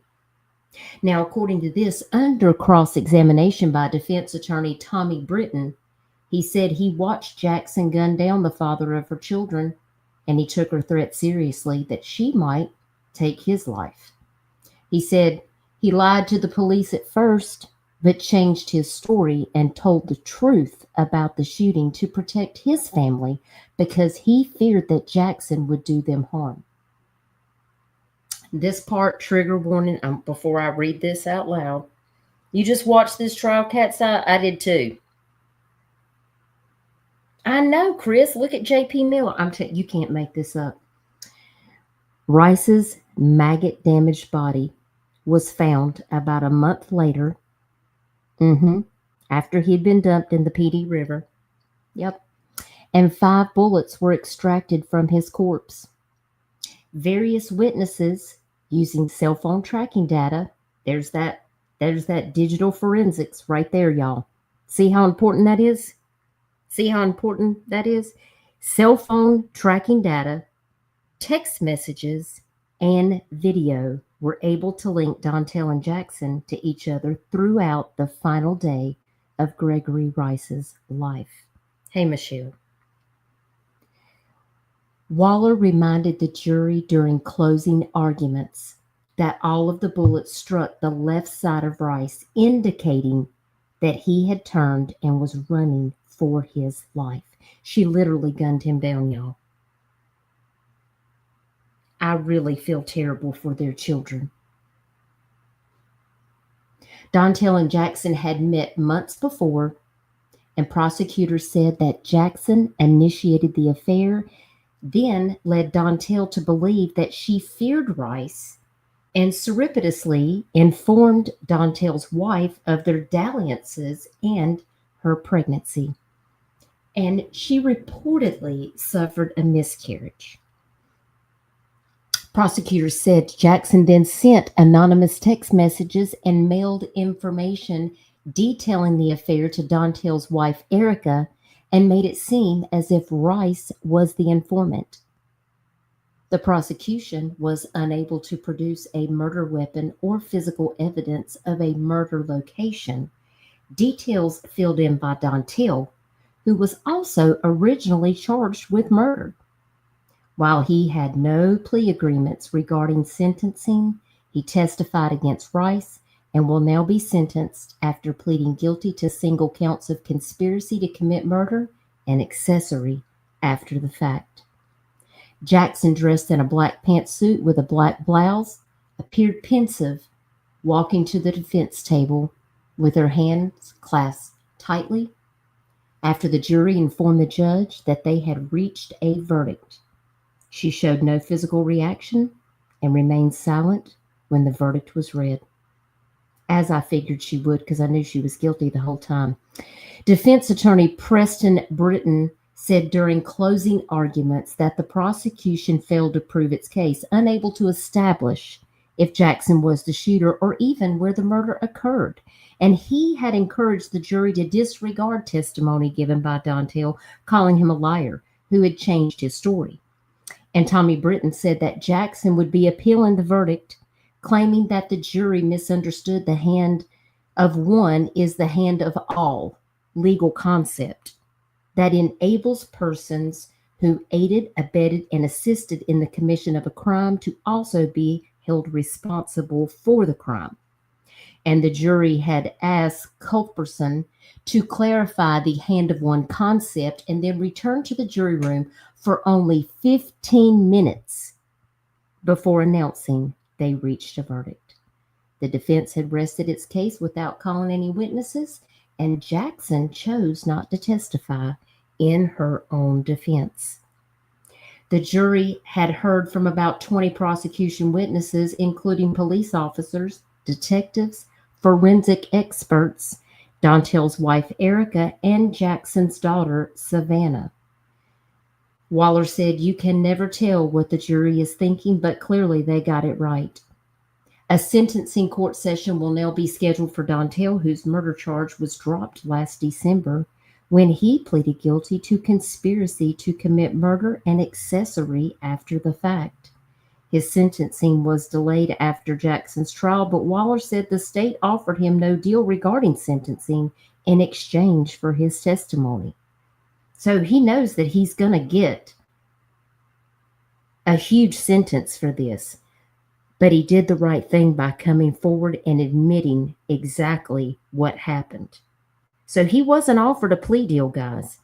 Now, according to this, under cross-examination by defense attorney Tommy Britton, he said he watched Jackson gun down the father of her children, and he took her threat seriously that she might take his life. He said he lied to the police at first, but changed his story and told the truth about the shooting to protect his family because he feared that Jackson would do them harm. This part, trigger warning, before I read this out loud. You just watched this trial, cat's eye? I did too. I know, Chris. Look at J.P. Miller. You can't make this up. Rice's maggot-damaged body was found about a month later, after he'd been dumped in the PD River. Yep. And 5 bullets were extracted from his corpse. Various witnesses using cell phone tracking data. There's that digital forensics right there, y'all. See how important that is? See how important that is? Cell phone tracking data, text messages, and video were able to link Dontel and Jackson to each other throughout the final day of Gregory Rice's life. Hey, Michelle. Waller reminded the jury during closing arguments that all of the bullets struck the left side of Rice, indicating that he had turned and was running for his life. She literally gunned him down, y'all. I really feel terrible for their children. Dontel and Jackson had met months before, and prosecutors said that Jackson initiated the affair, then led Dontel to believe that she feared Rice and surreptitiously informed Dontel's wife of their dalliances and her pregnancy. And she reportedly suffered a miscarriage. Prosecutors said Jackson then sent anonymous text messages and mailed information detailing the affair to Dontel's wife, Erica, and made it seem as if Rice was the informant. The prosecution was unable to produce a murder weapon or physical evidence of a murder location, details filled in by Dontel, who was also originally charged with murder. While he had no plea agreements regarding sentencing, he testified against Rice and will now be sentenced after pleading guilty to single counts of conspiracy to commit murder and accessory after the fact. Jackson, dressed in a black pantsuit with a black blouse, appeared pensive, walking to the defense table with her hands clasped tightly after the jury informed the judge that they had reached a verdict. She showed no physical reaction and remained silent when the verdict was read, as I figured she would because I knew she was guilty the whole time. Defense attorney Preston Britton said during closing arguments that the prosecution failed to prove its case, unable to establish if Jackson was the shooter or even where the murder occurred. And he had encouraged the jury to disregard testimony given by Dontel, calling him a liar who had changed his story. And Tommy Britton said that Jackson would be appealing the verdict, claiming that the jury misunderstood the hand of one is the hand of all legal concept that enables persons who aided, abetted, and assisted in the commission of a crime to also be held responsible for the crime. And the jury had asked Culberson to clarify the hand of one concept and then return to the jury room for only 15 minutes before announcing they reached a verdict. The defense had rested its case without calling any witnesses, and Jackson chose not to testify in her own defense. The jury had heard from about 20 prosecution witnesses, including police officers, detectives, forensic experts, Dontel's wife, Erica, and Jackson's daughter, Savannah. Waller said, "You can never tell what the jury is thinking, but clearly they got it right." A sentencing court session will now be scheduled for Dontel, whose murder charge was dropped last December when he pleaded guilty to conspiracy to commit murder and accessory after the fact. His sentencing was delayed after Jackson's trial, but Waller said the state offered him no deal regarding sentencing in exchange for his testimony. So he knows that he's going to get a huge sentence for this. But he did the right thing by coming forward and admitting exactly what happened. So he wasn't offered a plea deal, guys,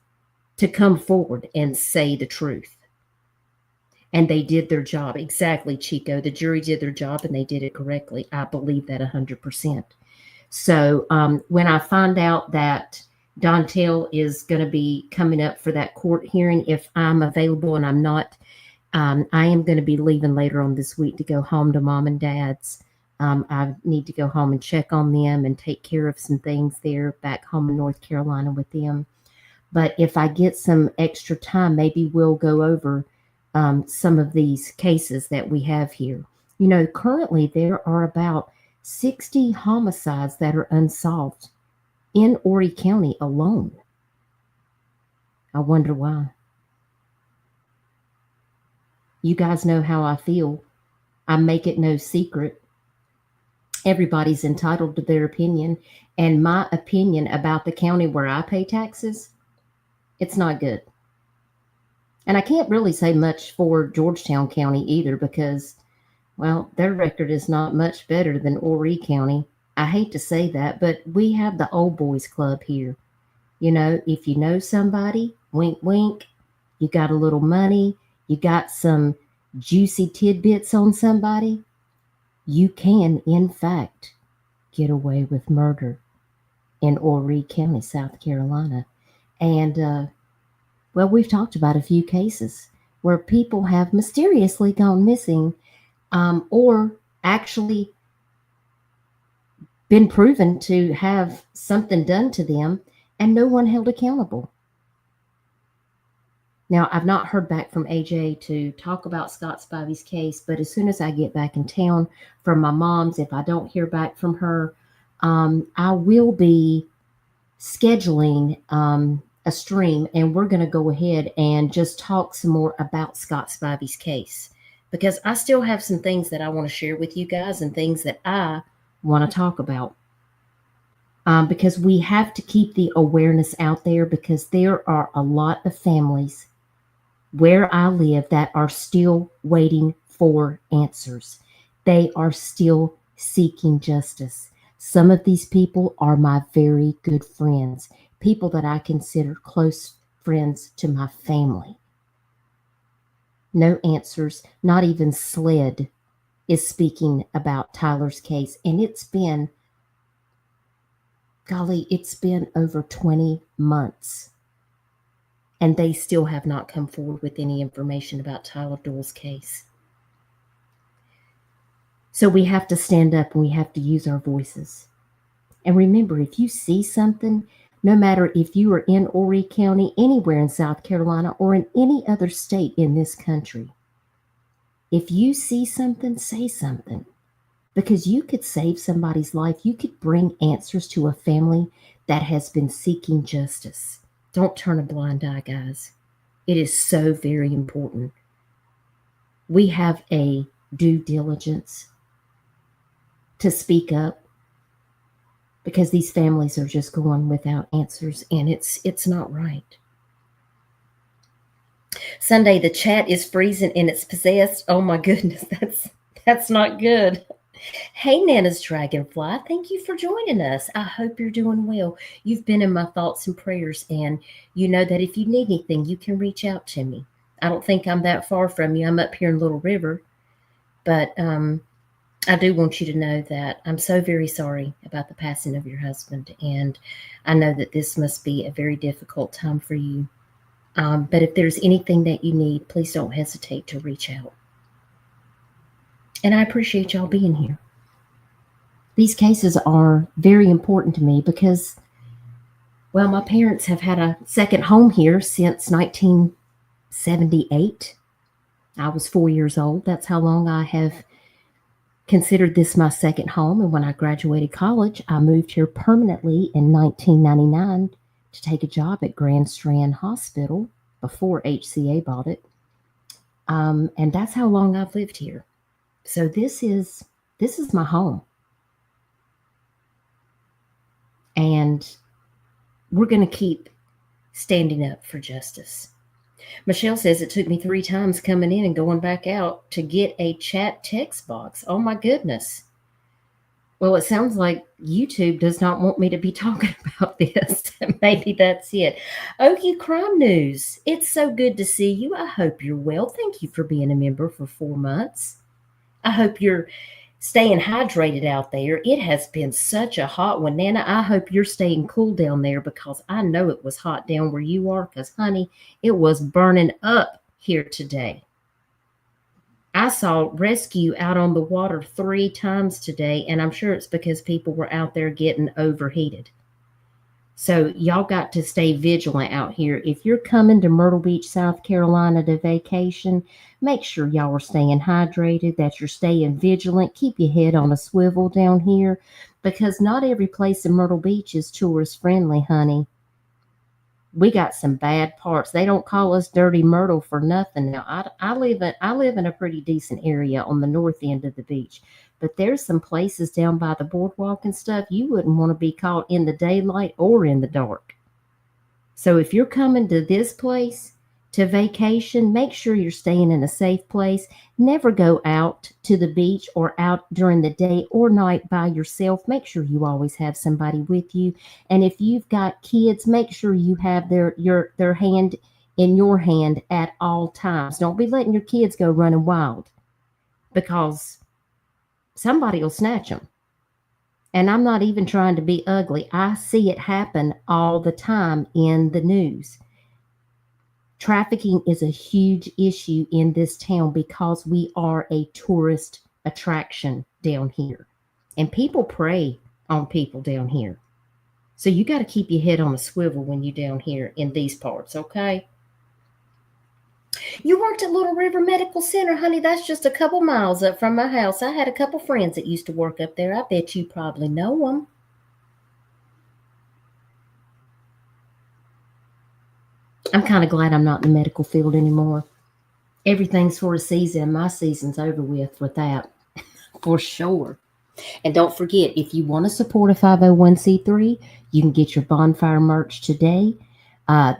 to come forward and say the truth. And they did their job. Exactly, Chico. The jury did their job and they did it correctly. I believe that 100%. So when I find out that Dontel is going to be coming up for that court hearing, if I'm available and I'm not, I am going to be leaving later on this week to go home to mom and dad's. I need to go home and check on them and take care of some things there back home in North Carolina with them. But if I get some extra time, maybe we'll go over some of these cases that we have here. You know, currently there are about 60 homicides that are unsolved in Horry County alone. I wonder why. You guys know how I feel. I make it no secret. Everybody's entitled to their opinion. And my opinion about the county where I pay taxes, it's not good. And I can't really say much for Georgetown County either because, well, their record is not much better than Horry County. I hate to say that, but we have the old boys club here. You know, if you know somebody, wink, wink, you got a little money, you got some juicy tidbits on somebody, you can, in fact, get away with murder in Horry County, South Carolina. And, well, we've talked about a few cases where people have mysteriously gone missing or actually been proven to have something done to them and no one held accountable. Now, I've not heard back from AJ to talk about Scott Spivey's case, but as soon as I get back in town from my mom's, if I don't hear back from her, I will be scheduling a stream, and we're going to go ahead and just talk some more about Scott Spivey's case, because I still have some things that I want to share with you guys and things that I want to talk about. Because we have to keep the awareness out there, because there are a lot of families where I live that are still waiting for answers. They are still seeking justice. Some of these people are my very good friends, people that I consider close friends to my family. No answers, not even SLED is speaking about Tyler's case. And it's been, golly, it's been over 20 months. And they still have not come forward with any information about Tyler Doyle's case. So we have to stand up and we have to use our voices. And remember, if you see something, No matter if you are in Horry County, anywhere in South Carolina, or in any other state in this country, if you see something, say something. Because you could save somebody's life. You could bring answers to a family that has been seeking justice. Don't turn a blind eye, guys. It is so very important. We have a due diligence to speak up because these families are just going without answers, and it's not right. Sunday, the chat is freezing and it's possessed. Oh my goodness, that's not good. Hey, Nana's Dragonfly, thank you for joining us. I hope you're doing well. You've been in my thoughts and prayers, and you know that if you need anything, you can reach out to me. I don't think I'm that far from you. I'm up here in Little River, but I do want you to know that I'm so very sorry about the passing of your husband, and I know that this must be a very difficult time for you. But if there's anything that you need, please don't hesitate to reach out. And I appreciate y'all being here. These cases are very important to me because, well, my parents have had a second home here since 1978. I was 4 years old. That's how long I have considered this my second home. And when I graduated college, I moved here permanently in 1999 to take a job at Grand Strand Hospital before HCA bought it. And that's how long I've lived here. So this is my home. And we're going to keep standing up for justice. Michelle says it took me 3 times coming in and going back out to get a chat text box. Oh my goodness. Well, it sounds like YouTube does not want me to be talking about this. Maybe that's it. Okie Crime News. It's so good to see you. I hope you're well. Thank you for being a member for 4 months. I hope you're staying hydrated out there. It has been such a hot one. Nana, I hope you're staying cool down there because I know it was hot down where you are because, honey, it was burning up here today. I saw rescue out on the water 3 times today, and I'm sure it's because people were out there getting overheated. So y'all got to stay vigilant out here. If you're coming to Myrtle Beach, South Carolina to vacation, make sure y'all are staying hydrated, that you're staying vigilant. Keep your head on a swivel down here because not every place in Myrtle Beach is tourist friendly, honey. We got some bad parts. They don't call us Dirty Myrtle for nothing. Now, I live in a pretty decent area on the north end of the beach, but there's some places down by the boardwalk and stuff you wouldn't want to be caught in the daylight or in the dark. So if you're coming to this place to vacation, make sure you're staying in a safe place. Never go out to the beach or out during the day or night by yourself. Make sure you always have somebody with you. And if you've got kids, make sure you have their hand in your hand at all times. Don't be letting your kids go running wild because somebody will snatch them. And I'm not even trying to be ugly. I see it happen all the time in the news. Trafficking is a huge issue in this town because we are a tourist attraction down here. And people prey on people down here. So you got to keep your head on a swivel when you're down here in these parts, okay? You worked at Little River Medical Center, honey. That's just a couple miles up from my house. I had a couple friends that used to work up there. I bet you probably know them. I'm kind of glad I'm not in the medical field anymore. Everything's for a season. My season's over with that, for sure. And don't forget, if you want to support a 501c3, you can get your bonfire merch today.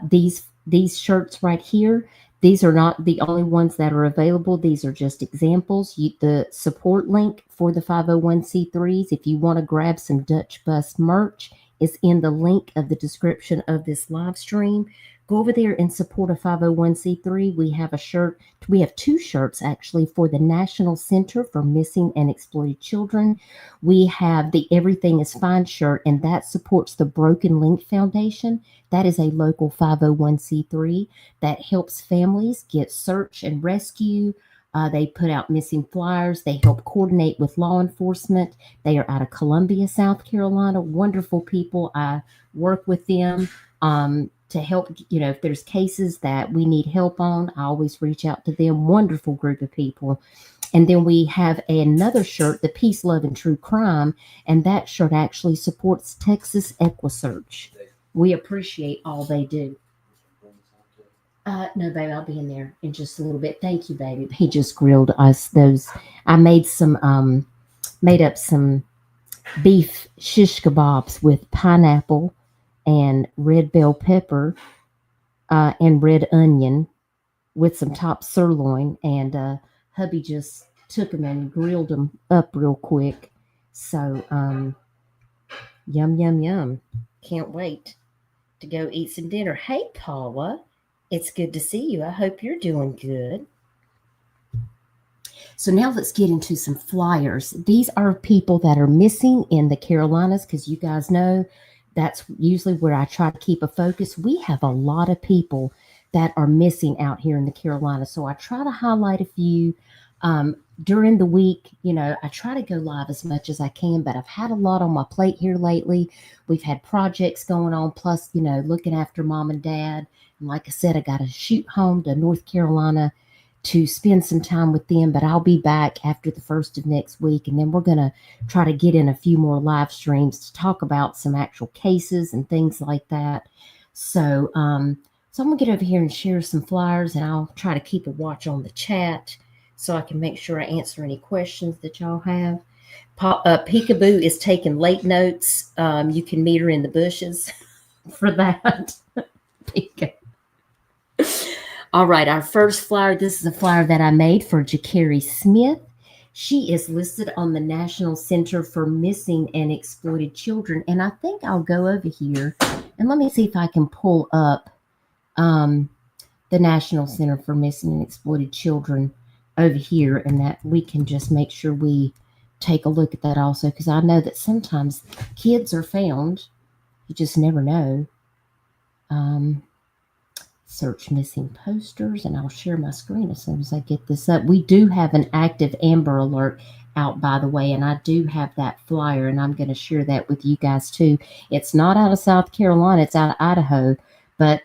These shirts right here, these are not the only ones that are available. These are just examples. The support link for the 501c3s, if you want to grab some Dutch Bus merch, is in the link of the description of this live stream. Go over there and support a 501c3. We have a shirt. We have 2 shirts, actually, for the National Center for Missing and Exploited Children. We have the Everything is Fine shirt, and that supports the Broken Link Foundation. That is a local 501c3 that helps families get search and rescue, They put out missing flyers. They help coordinate with law enforcement. They are out of Columbia, South Carolina. Wonderful people. I work with them to help, if there's cases that we need help on, I always reach out to them. Wonderful group of people. And then we have another shirt, the Peace, Love, and True Crime, and that shirt actually supports Texas EquiSearch. We appreciate all they do. No, baby, I'll be in there in just a little bit. Thank you, baby. He just grilled us those. I made up some beef shish kebabs with pineapple and red bell pepper and red onion with some top sirloin. And hubby just took them and grilled them up real quick. So, yum, yum, yum. Can't wait to go eat some dinner. Hey, Paula. It's good to see you. I hope you're doing good. So now let's get into some flyers. These are people that are missing in the Carolinas because you guys know that's usually where I try to keep a focus. We have a lot of people that are missing out here in the Carolinas. So I try to highlight a few during the week. I try to go live as much as I can, but I've had a lot on my plate here lately. We've had projects going on, plus, looking after mom and dad. And like I said, I got to shoot home to North Carolina to spend some time with them, but I'll be back after the first of next week. And then we're going to try to get in a few more live streams to talk about some actual cases and things like that. So, I'm going to get over here and share some flyers, and I'll try to keep a watch on the chat so I can make sure I answer any questions that y'all have. Peekaboo is taking late notes. You can meet her in the bushes for that. Peekaboo. All right, our first flyer. This is a flyer that I made for Ja'Carrie Smith. She is listed on the National Center for Missing and Exploited Children. And I think I'll go over here and let me see if I can pull up the National Center for Missing and Exploited Children over here, and that we can just make sure we take a look at that also, because I know that sometimes kids are found. You just never know. Search missing posters, and I'll share my screen as soon as I get this up. We do have an active Amber Alert out, by the way, and I do have that flyer, and I'm going to share that with you guys too. It's not out of South Carolina, it's out of Idaho, but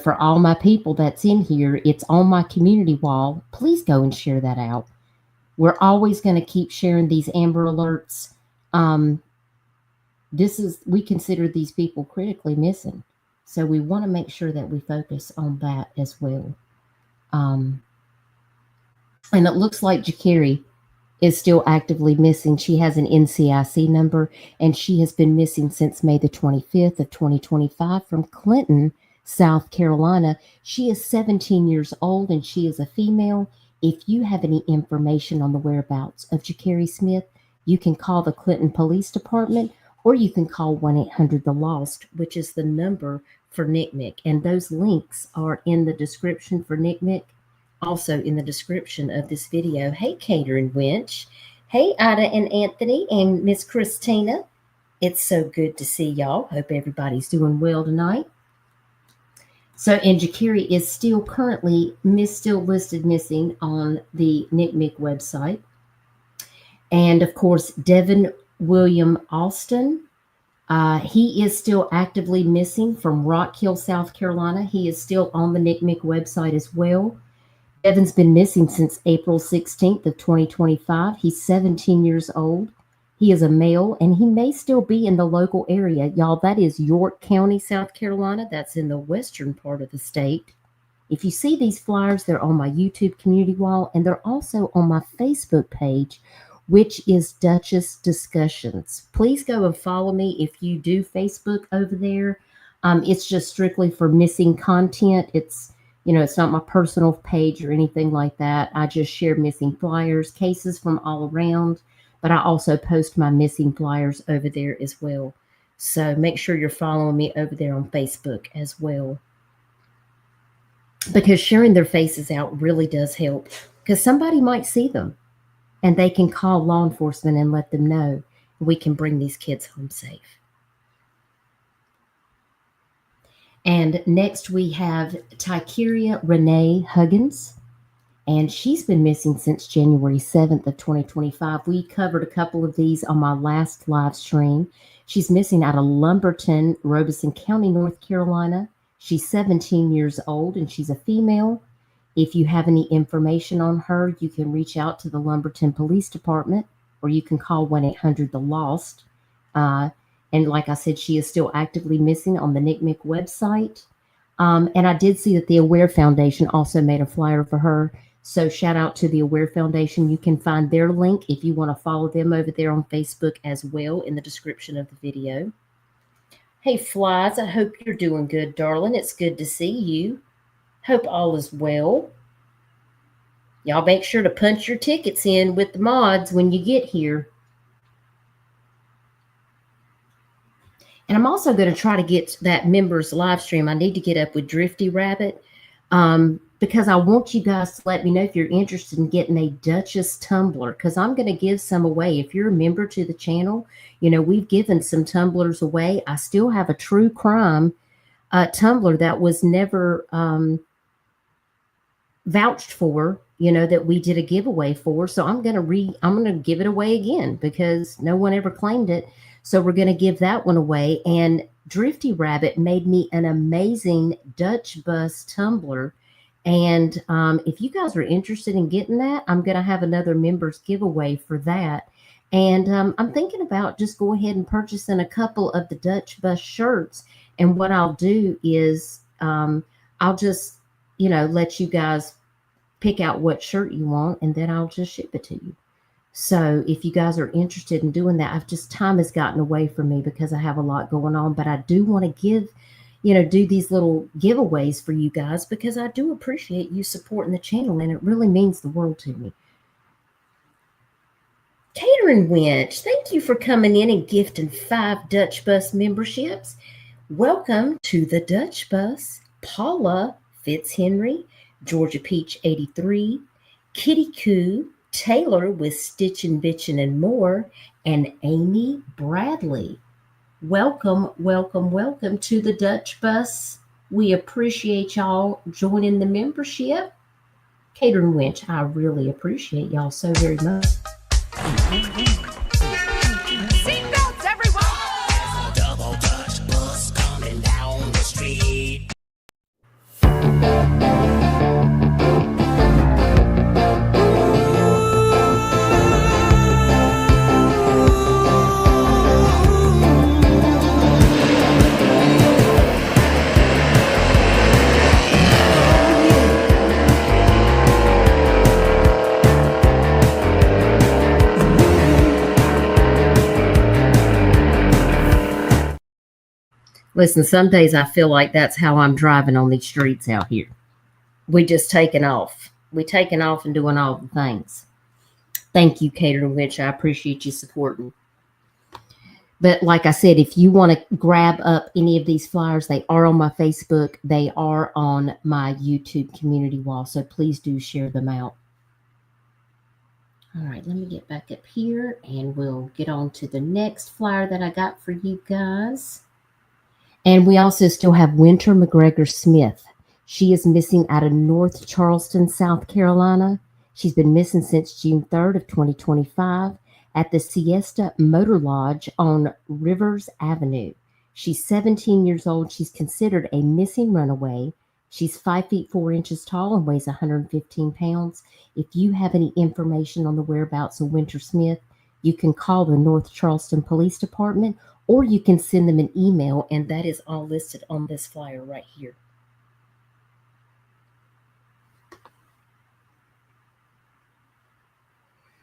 for all my people that's in here, it's on my community wall. Please go and share that out. We're always going to keep sharing these Amber Alerts. We consider these people critically missing. So we want to make sure that we focus on that as well. And it looks like Ja'Carrie is still actively missing. She has an NCIC number, and she has been missing since May the 25th of 2025 from Clinton, South Carolina. She is 17 years old, and she is a female. If you have any information on the whereabouts of Ja'Carrie Smith, you can call the Clinton Police Department, or you can call 1-800-THE-LOST, which is the number for NCMEC. And those links are in the description for NCMEC, also in the description of this video. Hey, Catering Winch. Hey, Ida and Anthony and Miss Christina. It's so good to see y'all. Hope everybody's doing well tonight. So, and Ja'Carrie is still currently still listed missing on the NCMEC website. And of course, Devin William Alston, he is still actively missing from Rock Hill, South Carolina. He is still on the NCMEC website as well. Devin's been missing since April 16th of 2025. He's 17 years old. He is a male, and he may still be in the local area. Y'all, that is York County, South Carolina. That's in the western part of the state. If you see these flyers, they're on my YouTube community wall, and they're also on my Facebook page, which is Duchess Discussions. Please go and follow me if you do Facebook over there. It's just strictly for missing content. It's, it's not my personal page or anything like that. I just share missing flyers, cases from all around, but I also post my missing flyers over there as well. So make sure you're following me over there on Facebook as well, because sharing their faces out really does help, because somebody might see them and they can call law enforcement and let them know. We can bring these kids home safe. And next we have Tykeria Renee Huggins. and she's been missing since January 7th of 2025. We covered a couple of these on my last live stream. She's missing out of Lumberton, Robeson County, North Carolina. She's 17 years old and she's a female. If you have any information on her, you can reach out to the Lumberton Police Department, or you can call 1-800-THE-LOST. And like I said, she is still actively missing on the NCMEC website. And I did see that the Aware Foundation also made a flyer for her. So shout out to the Aware Foundation. You can find their link if you want to follow them over there on Facebook as well in the description of the video. Hey, Flies, I hope you're doing good, darling. It's good to see you. Hope all is well. Y'all make sure to punch your tickets in with the mods when you get here. And I'm also going to try to get that members live stream. I need to get up with Drifty Rabbit because I want you guys to let me know if you're interested in getting a Duchess tumbler, because I'm going to give some away. If you're a member to the channel, you know, we've given some tumblers away. I still have a true crime tumbler that was never vouched for, you know, that we did a giveaway for. So I'm going to give it away again because no one ever claimed it. So we're going to give that one away. And Drifty Rabbit made me an amazing Dutch bus tumbler. And if you guys are interested in getting that, I'm going to have another members giveaway for that. And I'm thinking about just go ahead and purchasing a couple of the Dutch bus shirts. And what I'll do is I'll just, you know, let you guys pick out what shirt you want, and then I'll just ship it to you. So if you guys are interested in doing that, time has gotten away from me because I have a lot going on, but I do want to give, you know, do these little giveaways for you guys because I do appreciate you supporting the channel and it really means the world to me. Catering Winch, thank you for coming in and gifting 5 Dutch Bus memberships. Welcome to the Dutch Bus, Paula Fitzhenry, Georgia Peach 83, Kitty Coo, Taylor with Stitchin' Bitchin' and More, and Amy Bradley. Welcome, welcome, welcome to the Dutch Bus. We appreciate y'all joining the membership. Catering Winch, I really appreciate y'all so very much. Seatbelts, everyone! Double Dutch bus coming down the street. Listen, some days I feel like that's how I'm driving on these streets out here. We just taking off. We taking off and doing all the things. Thank you, Catering Witch. I appreciate you supporting. But like I said, if you want to grab up any of these flyers, they are on my Facebook. They are on my YouTube community wall. So please do share them out. All right, let me get back up here and we'll get on to the next flyer that I got for you guys. And we also still have Winter McGregor Smith. She is missing out of North Charleston, South Carolina. She's been missing since June 3rd of 2025 at the Siesta Motor Lodge on Rivers Avenue. She's 17 years old. She's considered a missing runaway. She's 5 feet 4 inches tall and weighs 115 pounds. If you have any information on the whereabouts of Winter Smith, you can call the North Charleston Police Department, or you can send them an email, and that is all listed on this flyer right here.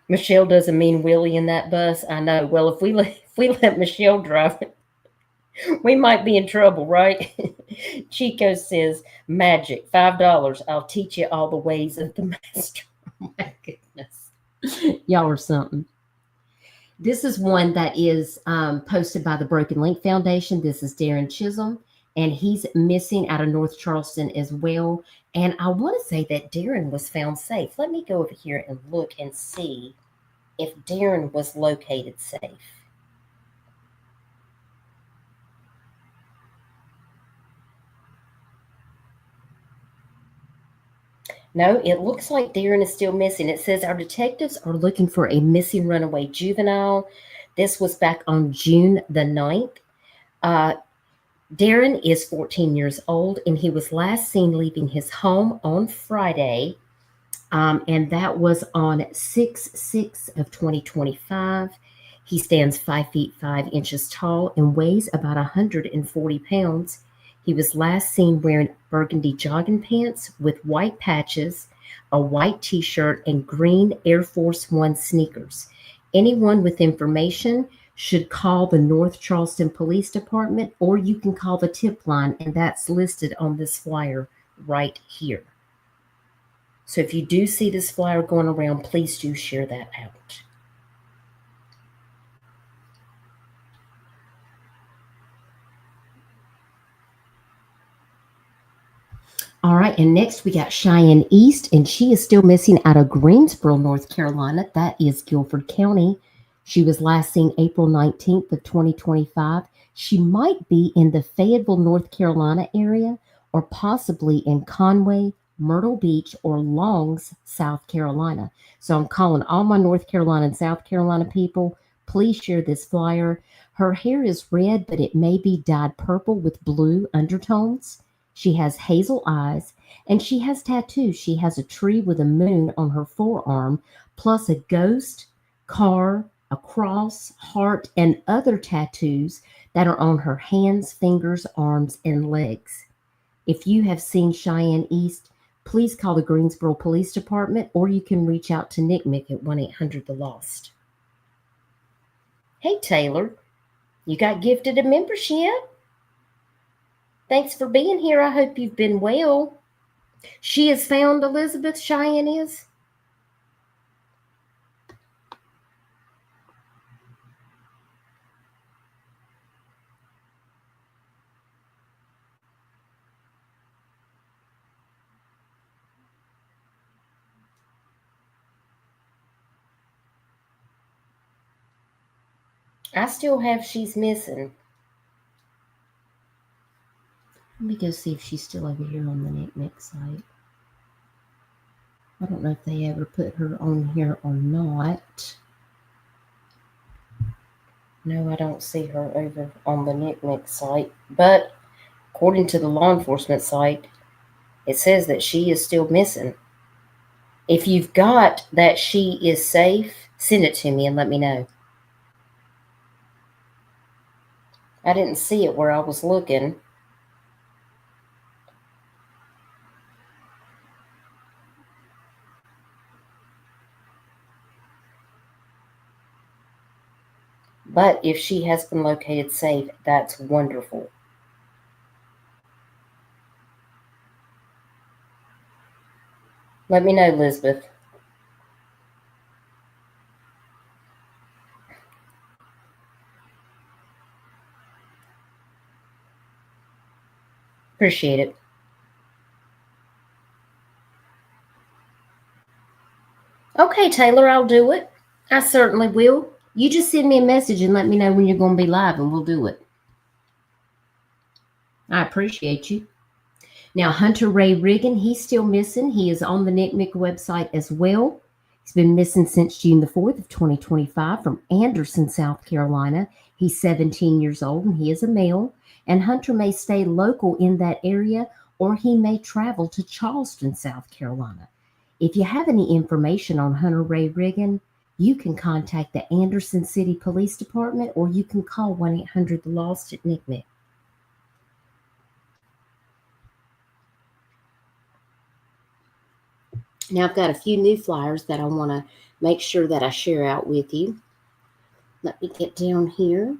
Michelle doesn't mean Willie in that bus. I know. Well, if we let Michelle drive it, we might be in trouble, right? Chico says, magic, $5. I'll teach you all the ways of the master. Oh my goodness. Y'all are something. This is one that is posted by the Broken Link Foundation. This is Darren Chisholm, and he's missing out of North Charleston as well. And I want to say that Darren was found safe. Let me go over here and look and see if Darren was located safe. No, it looks like Darren is still missing. It says our detectives are looking for a missing runaway juvenile. This was back on June the 9th. Darren is 14 years old, and he was last seen leaving his home on Friday, and that was on 6/6 of 2025. He stands 5 feet 5 inches tall and weighs about 140 pounds. He was last seen wearing burgundy jogging pants with white patches, a white t-shirt, and green Air Force One sneakers. Anyone with information should call the North Charleston Police Department, or you can call the tip line, and that's listed on this flyer right here. So if you do see this flyer going around, please do share that out. All right, and next we got Cheyenne East, and she is still missing out of Greensboro, North Carolina. That is Guilford County. She was last seen April 19th of 2025. She might be in the Fayetteville, North Carolina area, or possibly in Conway, Myrtle Beach, or Longs, South Carolina. So I'm calling all my North Carolina and South Carolina people, please share this flyer. Her hair is red, but it may be dyed purple with blue undertones. She has hazel eyes, and she has tattoos. She has a tree with a moon on her forearm, plus a ghost, car, a cross, heart, and other tattoos that are on her hands, fingers, arms, and legs. If you have seen Cheyenne East, please call the Greensboro Police Department, or you can reach out to NCMEC at 1-800-THE-LOST. Hey, Taylor, you got gifted a membership. Thanks for being here. I hope you've been well. She is found, Elizabeth, Cheyenne is? I still have she's missing. Let me go see if she's still over here on the NCMEC site. I don't know if they ever put her on here or not. No, I don't see her over on the NCMEC site. But according to the law enforcement site, it says that she is still missing. If you've got that she is safe, send it to me and let me know. I didn't see it where I was looking. But if she has been located safe, that's wonderful. Let me know, Elizabeth. Appreciate it. Okay, Taylor, I'll do it. I certainly will. You just send me a message and let me know when you're going to be live, and we'll do it. I appreciate you. Now, Hunter Ray Riggin, he's still missing. He is on the NCMEC website as well. He's been missing since June the 4th of 2025 from Anderson, South Carolina. He's 17 years old, and he is a male. And Hunter may stay local in that area, or he may travel to Charleston, South Carolina. If you have any information on Hunter Ray Riggin, you can contact the Anderson City Police Department, or you can call 1-800-THE-LOST at NCMEC. Now, I've got a few new flyers that I want to make sure that I share out with you. Let me get down here.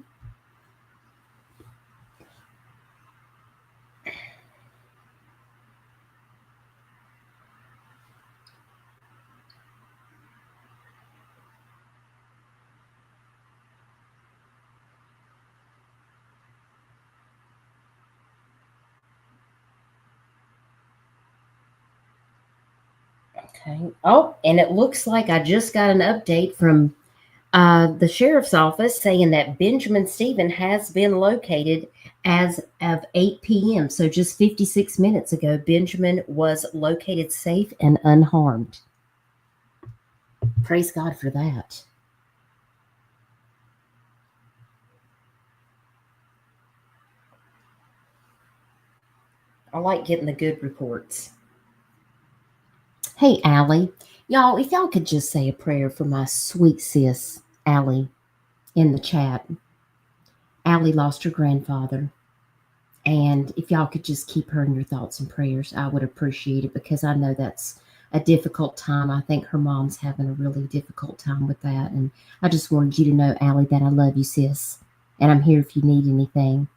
Okay. Oh, and it looks like I just got an update from The sheriff's office saying that Benjamin Stephen has been located as of 8 p.m. So just 56 minutes ago, Benjamin was located safe and unharmed. Praise God for that. I like getting the good reports. Hey, Allie. Y'all, if y'all could just say a prayer for my sweet sis, Allie, in the chat. Allie lost her grandfather. And if y'all could just keep her in your thoughts and prayers, I would appreciate it, because I know that's a difficult time. I think her mom's having a really difficult time with that. And I just wanted you to know, Allie, that I love you, sis. And I'm here if you need anything.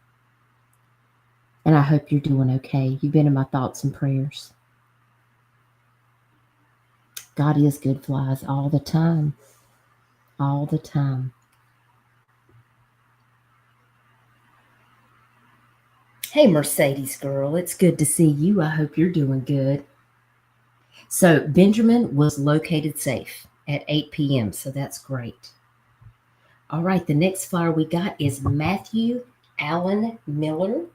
And I hope you're doing okay. You've been in my thoughts and prayers. God is good, flies, all the time. All the time. Hey, Mercedes girl, it's good to see you. I hope you're doing good. So Benjamin was located safe at 8 p.m., so that's great. All right, the next flyer we got is Matthew Allen Miller.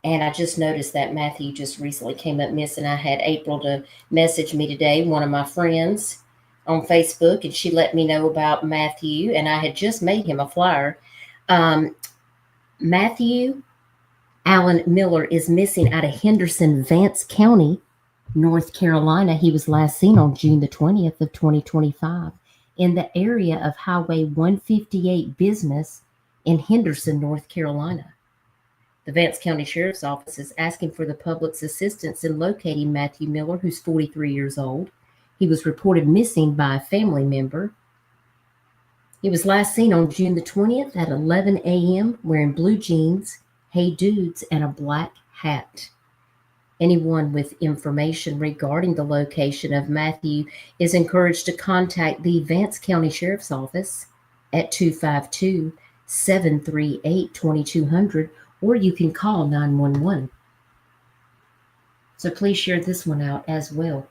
And I just noticed that Matthew just recently came up missing. I had April to message me today, one of my friends on Facebook, and she let me know about Matthew, and I had just made him a flyer. Matthew Allen Miller is missing out of Henderson, Vance County, North Carolina. He was last seen on June the 20th of 2025 in the area of Highway 158 Business in Henderson, North Carolina. The Vance County Sheriff's Office is asking for the public's assistance in locating Matthew Miller, who's 43 years old. He was reported missing by a family member. He was last seen on June the 20th at 11 a.m. wearing blue jeans, hey dudes, and a black hat. Anyone with information regarding the location of Matthew is encouraged to contact the Vance County Sheriff's Office at 252-738-2200, or you can call 911. So please share this one out as well.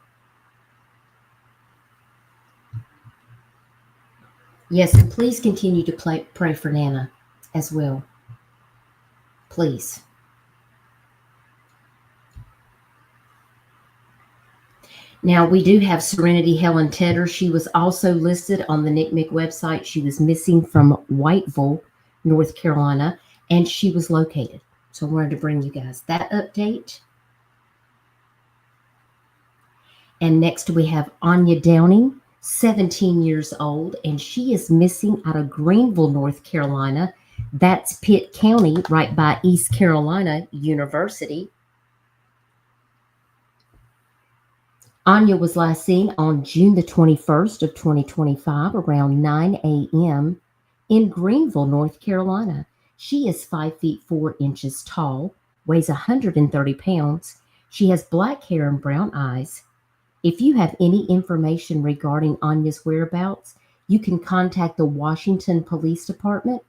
Yes, and please continue to pray for Nana as well. Please. Now, we do have Serenity Helen Tedder. She was also listed on the NCMEC website. She was missing from Whiteville, North Carolina, and she was located. So I wanted to bring you guys that update. And next we have Anya Downing, 17 years old, and she is missing out of Greenville, North Carolina. That's Pitt County, right by East Carolina University. Anya was last seen on June the 21st of 2025 around 9 a.m. in Greenville, North Carolina. She is 5 feet 4 inches tall, weighs 130 pounds. She has black hair and brown eyes. If you have any information regarding Anya's whereabouts, you can contact the Washington Police Department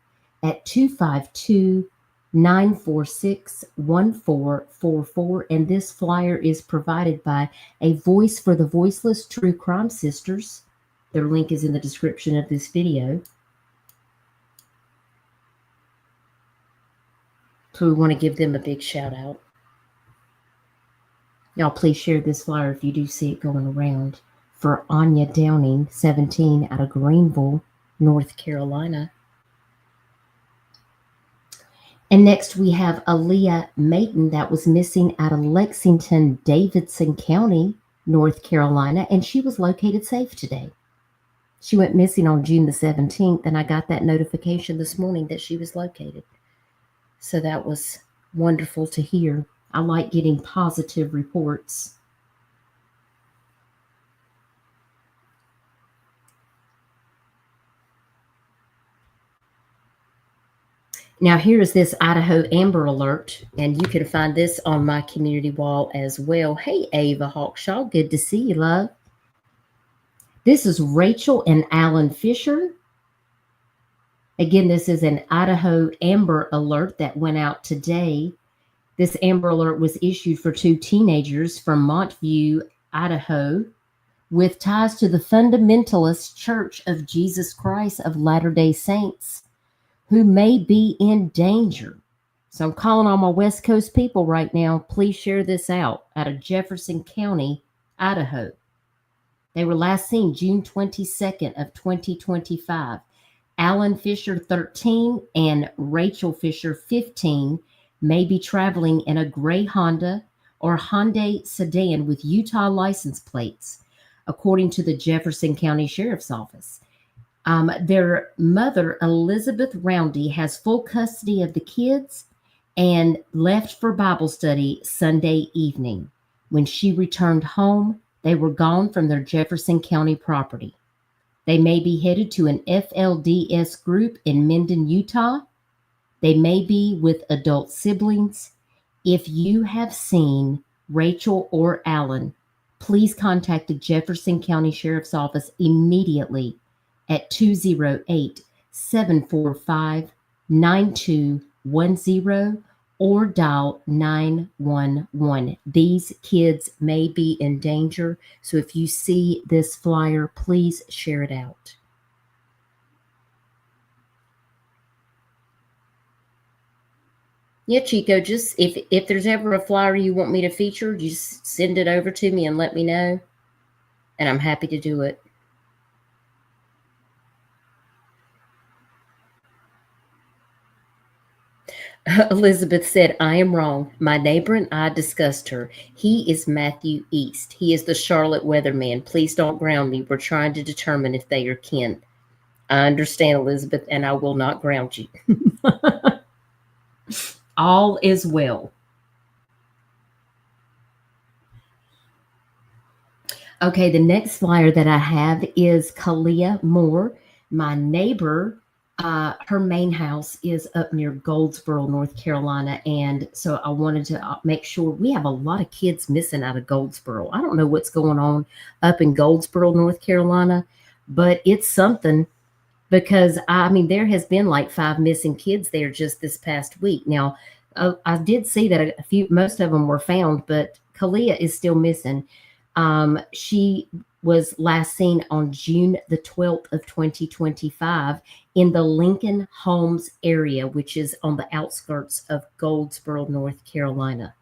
at 252-946-1444. And this flyer is provided by A Voice for the Voiceless True Crime Sisters. Their link is in the description of this video. So we want to give them a big shout out. Y'all please share this flyer if you do see it going around for Anya Downing, 17, out of Greenville, North Carolina. And next we have Aaliyah Mayton that was missing out of Lexington, Davidson County, North Carolina, and she was located safe today. She went missing on June the 17th, and I got that notification this morning that she was located. So that was wonderful to hear. I like getting positive reports. Now here is this Idaho Amber Alert, and you can find this on my community wall as well. Hey, Ava Hawkshaw, good to see you, love. This is Rachel and Alan Fisher. Again, this is an Idaho Amber Alert that went out today. This Amber Alert was issued for 2 teenagers from Montview, Idaho, with ties to the fundamentalist Church of Jesus Christ of Latter-day Saints who may be in danger. So I'm calling on my West Coast people right now. Please share this out of Jefferson County, Idaho. They were last seen June 22nd of 2025. Alan Fisher, 13, and Rachel Fisher, 15, may be traveling in a gray Honda or Hyundai sedan with Utah license plates, according to the Jefferson County Sheriff's Office. Their mother, Elizabeth Roundy, has full custody of the kids and left for Bible study Sunday evening. When she returned home, they were gone from their Jefferson County property. They may be headed to an FLDS group in Minden, Utah. They may be with adult siblings. If you have seen Rachel or Alan, please contact the Jefferson County Sheriff's Office immediately at 208-745-9210 or dial 911. These kids may be in danger, so if you see this flyer, please share it out. Yeah, Chico, just if there's ever a flyer you want me to feature, just send it over to me and let me know, and I'm happy to do it. Elizabeth said, I am wrong. My neighbor and I discussed her. He is Matthew East. He is the Charlotte weatherman. Please don't ground me. We're trying to determine if they are kin. I understand, Elizabeth, and I will not ground you. All is well. Okay, the next flyer that I have is Kalia Moore. My neighbor, her main house is up near Goldsboro, North Carolina. And so I wanted to make sure we have a lot of kids missing out of Goldsboro. I don't know what's going on up in Goldsboro, North Carolina, but it's something because I mean, there has been like 5 missing kids there just this past week. Now, I did see that most of them were found, but Kalia is still missing. She was last seen on June the 12th of 2025 in the Lincoln Homes area, which is on the outskirts of Goldsboro, North Carolina.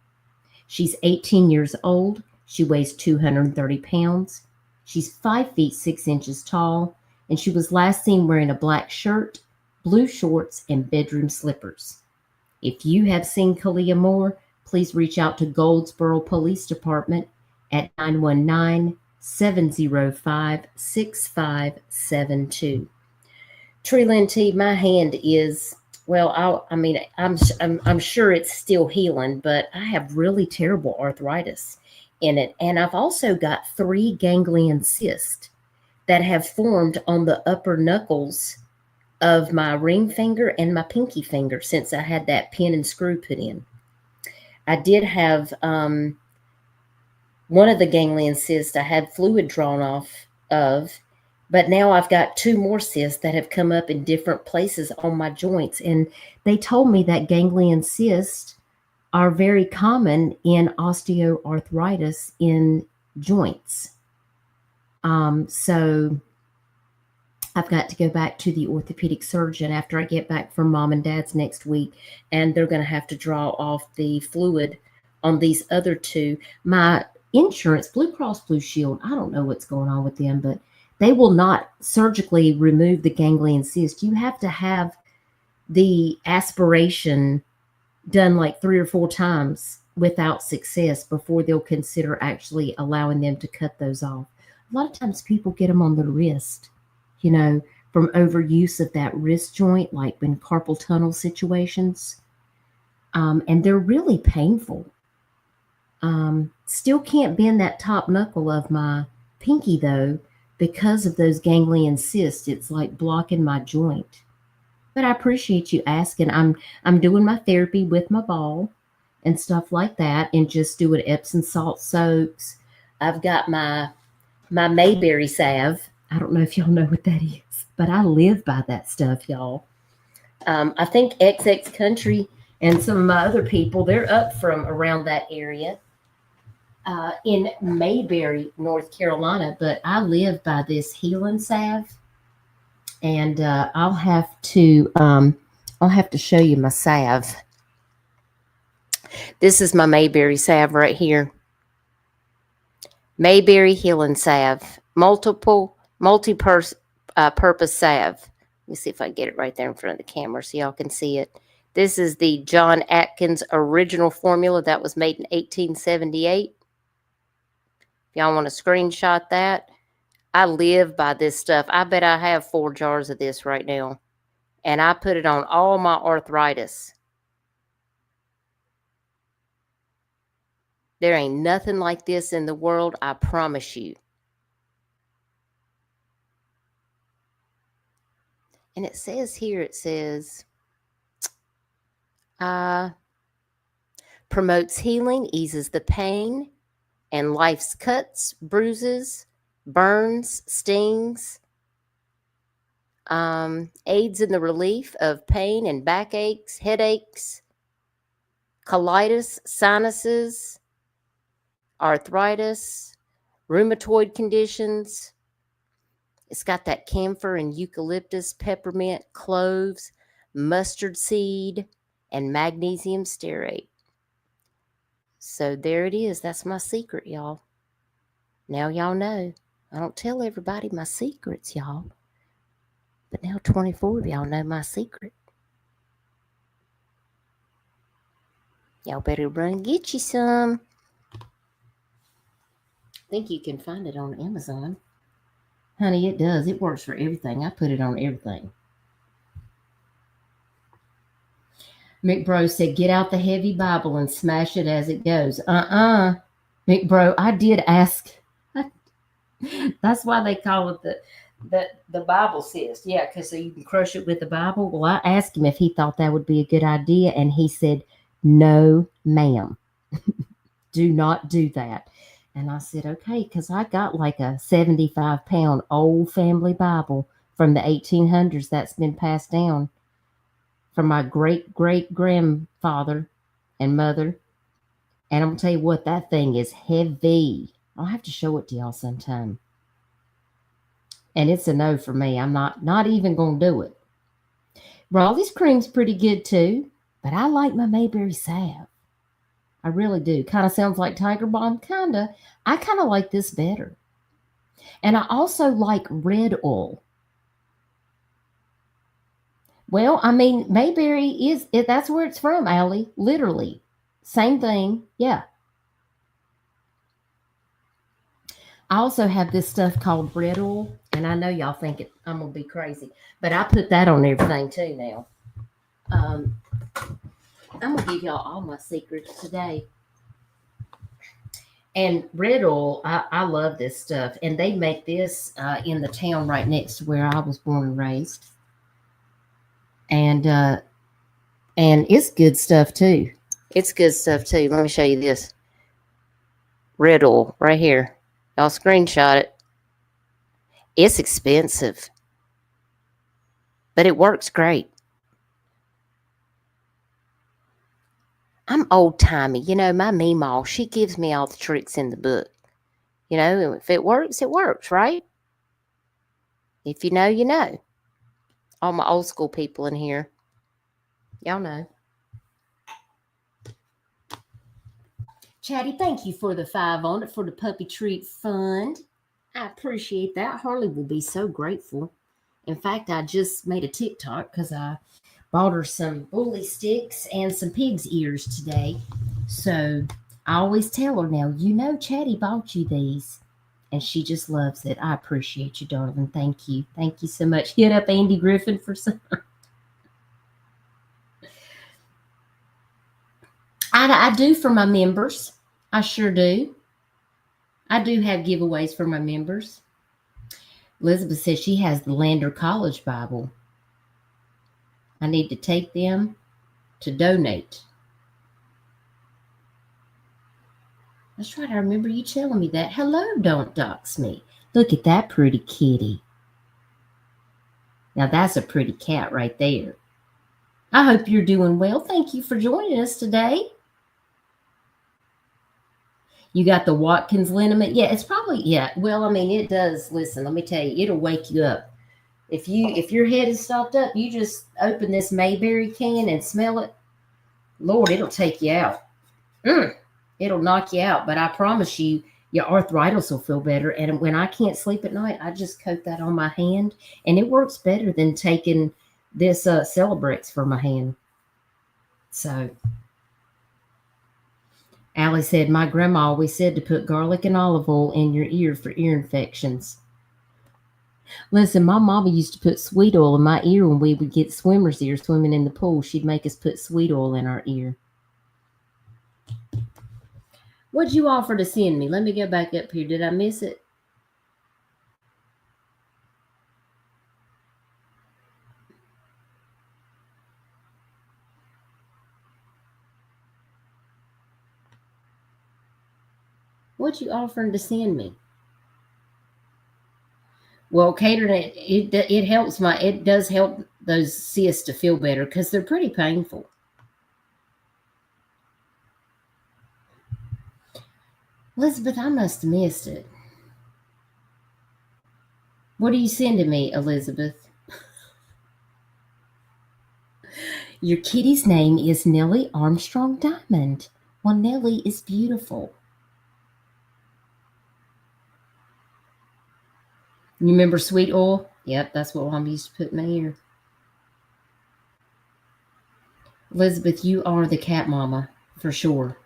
She's 18 years old. She weighs 230 pounds. She's 5 feet 6 inches tall, and she was last seen wearing a black shirt, blue shorts, and bedroom slippers. If you have seen Kalia Moore, please reach out to Goldsboro Police Department at 919-705-6572. Treeland T, my hand is, well, I'm sure it's still healing, but I have really terrible arthritis in it. And I've also got 3 ganglion cysts that have formed on the upper knuckles of my ring finger and my pinky finger since I had that pin and screw put in. I did have one of the ganglion cysts I had fluid drawn off of, but now I've got 2 more cysts that have come up in different places on my joints. And they told me that ganglion cysts are very common in osteoarthritis in joints. So I've got to go back to the orthopedic surgeon after I get back from mom and dad's next week, and they're going to have to draw off the fluid on these other 2. My insurance, Blue Cross Blue Shield, I don't know what's going on with them, but they will not surgically remove the ganglion cyst. You have to have the aspiration done like 3 or 4 times without success before they'll consider actually allowing them to cut those off. A lot of times people get them on the wrist, you know, from overuse of that wrist joint, like in carpal tunnel situations. And they're really painful. Still can't bend that top knuckle of my pinky though, because of those ganglion cysts. It's like blocking my joint. But I appreciate you asking. I'm doing my therapy with my ball and stuff like that, and just doing Epsom salt soaks. I've got my Mayberry salve. I don't know if y'all know what that is, but I live by that stuff, y'all. I think XX Country and some of my other people, they're up from around that area. in Mayberry, North Carolina, but I live by this healing salve, and I'll have to show you my salve. This is my Mayberry salve right here. Mayberry healing salve, multi-purpose salve. Let me see if I get it right there in front of the camera so y'all can see it. This is the John Atkins original formula that was made in 1878. If y'all want to screenshot that, I live by this stuff. I bet I have 4 jars of this right now. And I put it on all my arthritis. There ain't nothing like this in the world, I promise you. And it says here, it says, promotes healing, eases the pain, and life's cuts, bruises, burns, stings, aids in the relief of pain and backaches, headaches, colitis, sinuses, arthritis, rheumatoid conditions. It's got that camphor and eucalyptus, peppermint, cloves, mustard seed, and magnesium stearate. So there it is. That's my secret, y'all. Now y'all know. I don't tell everybody my secrets, y'all. But now 24 of y'all know my secret. Y'all better run and get you some. I think you can find it on Amazon. Honey, it does. It works for everything. I put it on everything. McBro said, get out the heavy Bible and smash it as it goes. McBro, I did ask. That's why they call it the Bible says. Yeah, because so you can crush it with the Bible. Well, I asked him if he thought that would be a good idea, and he said, no, ma'am. Do not do that. And I said, okay, because I got like a 75-pound old family Bible from the 1800s that's been passed down from my great-great-grandfather and mother. And I'm going to tell you what, that thing is heavy. I'll have to show it to y'all sometime. And it's a no for me. I'm not even going to do it. Raleigh's cream's pretty good too, but I like my Mayberry salve. I really do. Kind of sounds like Tiger Balm. I kind of like this better. And I also like red oil. Well, I mean, Mayberry that's where it's from, Allie. Literally. Same thing. Yeah. I also have this stuff called red oil. And I know y'all think I'm going to be crazy. But I put that on everything too now. I'm going to give y'all all my secrets today. And red oil, I love this stuff. And they make this in the town right next to where I was born and raised. And it's good stuff too. It's good stuff too. Let me show you this. Red oil right here. Y'all screenshot it. It's expensive. But it works great. I'm old-timey. You know, my meemaw, she gives me all the tricks in the book. You know, if it works, right? If you know, you know. All my old school people in here. Y'all know. Chatty, thank you for the 5 on it for the Puppy Treat Fund. I appreciate that. Harley will be so grateful. In fact, I just made a TikTok because I bought her some bully sticks and some pig's ears today. So I always tell her now, you know, Chatty bought you these. And she just loves it. I appreciate you, darling. Thank you. Thank you so much. Hit up Andy Griffin for some. I do for my members. I sure do. I do have giveaways for my members. Elizabeth says she has the Lander College Bible. I need to take them to donate. That's right. I remember you telling me that. Hello, don't dox me. Look at that pretty kitty. Now that's a pretty cat right there. I hope you're doing well. Thank you for joining us today. You got the Watkins liniment. Yeah, it's probably, yeah. Well, I mean, it does. Listen, let me tell you, it'll wake you up. If your head is stopped up, you just open this Mayberry can and smell it. Lord, it'll take you out. It'll knock you out. But I promise you, your arthritis will feel better. And when I can't sleep at night, I just coat that on my hand, and it works better than taking this Celebrex for my hand. So Allie said, my grandma always said to put garlic and olive oil in your ear for ear infections. Listen, my mama used to put sweet oil in my ear when we would get swimmer's ear swimming in the pool. She'd make us put sweet oil in our ear. What'd you offer to send me? Let me go back up here. Did I miss it? What you offering to send me? Well, catering it helps it does help those cysts to feel better because they're pretty painful. Elizabeth, I must have missed it. What are you sending me, Elizabeth? Your kitty's name is Nellie Armstrong Diamond. Well, Nellie is beautiful. You remember sweet oil? Yep, that's what Mom used to put in my ear. Elizabeth, you are the cat mama, for sure.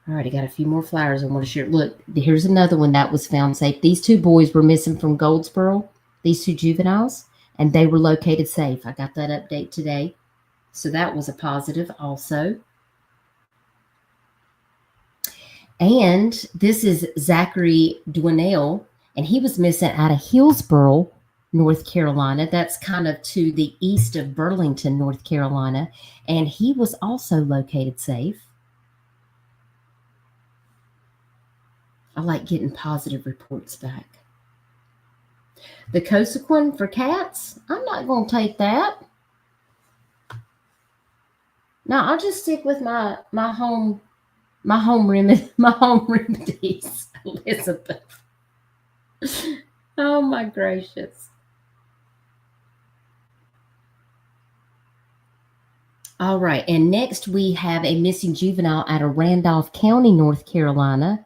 All right, I got a few more flowers I want to share. Look, here's another one that was found safe. These two boys were missing from Goldsboro, these two juveniles, and they were located safe. I got that update today. So that was a positive also. And this is Zachary Dwinell, and he was missing out of Hillsboro, North Carolina. That's kind of to the east of Burlington, North Carolina. And he was also located safe. I like getting positive reports back. The Cosequin for cats, I'm not going to take that. No, I'll just stick with my home remedies, Elizabeth. Oh my gracious. All right, and next we have a missing juvenile out of Randolph County, North Carolina.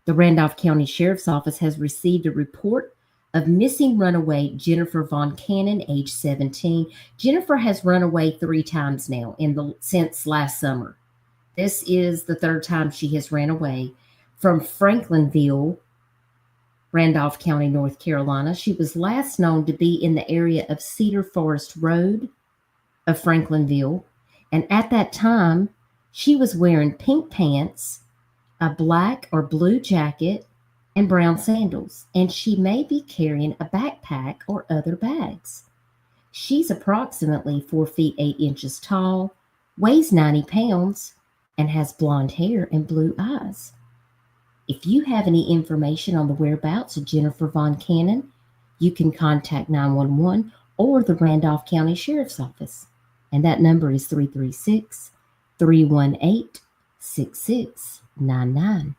The Randolph County Sheriff's Office has received a report of missing runaway Jennifer Von Cannon, age 17. Jennifer has run away 3 times now since last summer. This is the 3rd time she has ran away from Franklinville, Randolph County, North Carolina. She was last known to be in the area of Cedar Forest Road of Franklinville. And at that time, she was wearing pink pants, a black or blue jacket, and brown sandals. And she may be carrying a backpack or other bags. She's approximately 4 feet 8 inches tall, weighs 90 pounds, and has blonde hair and blue eyes. If you have any information on the whereabouts of Jennifer Von Cannon, you can contact 911 or the Randolph County Sheriff's Office. And that number is 336-318-6699.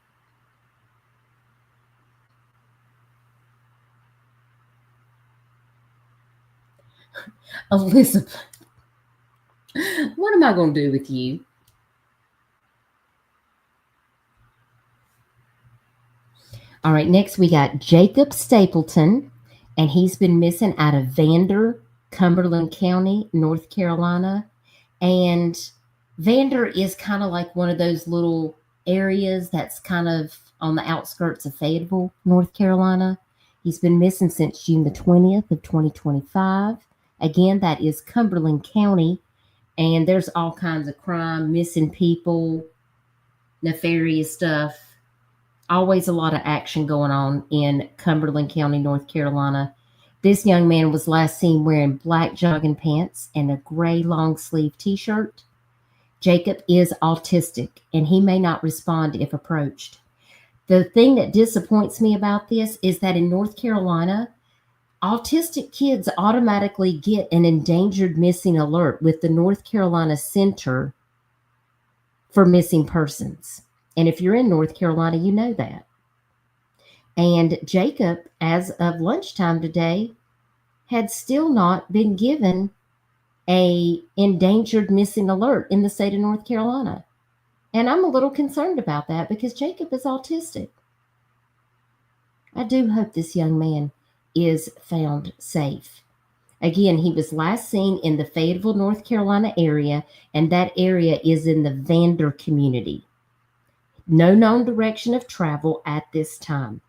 Elizabeth, what am I going to do with you? All right, next we got Jacob Stapleton, and he's been missing out of Vander, Cumberland County, North Carolina. And Vander is kind of like one of those little areas that's kind of on the outskirts of Fayetteville, North Carolina. He's been missing since June the 20th of 2025. Again, that is Cumberland County, and there's all kinds of crime, missing people, nefarious stuff. Always a lot of action going on in Cumberland County, North Carolina. This young man was last seen wearing black jogging pants and a gray long sleeve t-shirt. Jacob is autistic, and he may not respond if approached. The thing that disappoints me about this is that in North Carolina, autistic kids automatically get an endangered missing alert with the North Carolina Center for Missing Persons. And if you're in North Carolina, you know that. And Jacob, as of lunchtime today, had still not been given a endangered missing alert in the state of North Carolina. And I'm a little concerned about that because Jacob is autistic. I do hope this young man is found safe. Again, he was last seen in the Fayetteville, North Carolina area, and that area is in the Vander community. No known direction of travel at this time.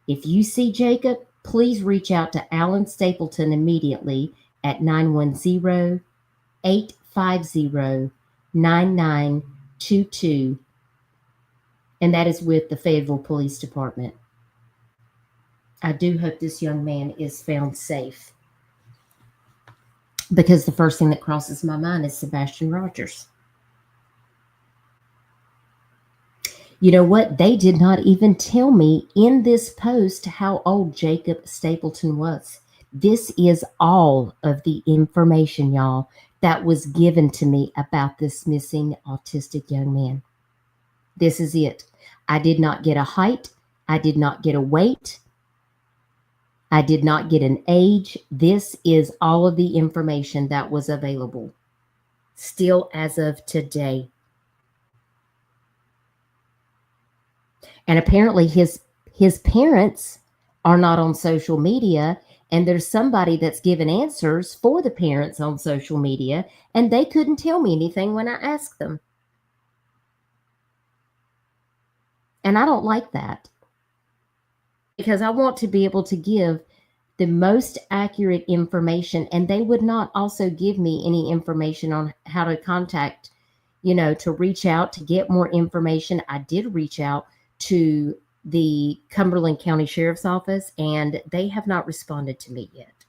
If you see Jacob, please reach out to Alan Stapleton immediately at 910-850-9922, and that is with the Fayetteville Police Department. I do hope this young man is found safe, because the first thing that crosses my mind is Sebastian Rogers. You know what? They did not even tell me in this post how old Jacob Stapleton was. This is all of the information, y'all, that was given to me about this missing autistic young man. This is it. I did not get a height. I did not get a weight. I did not get an age. This is all of the information that was available, still as of today. And apparently his parents are not on social media, and there's somebody that's given answers for the parents on social media, and they couldn't tell me anything when I asked them. And I don't like that, because I want to be able to give the most accurate information, and they would not also give me any information on how to contact, to reach out to get more information. I did reach out to the Cumberland County Sheriff's Office, and they have not responded to me yet.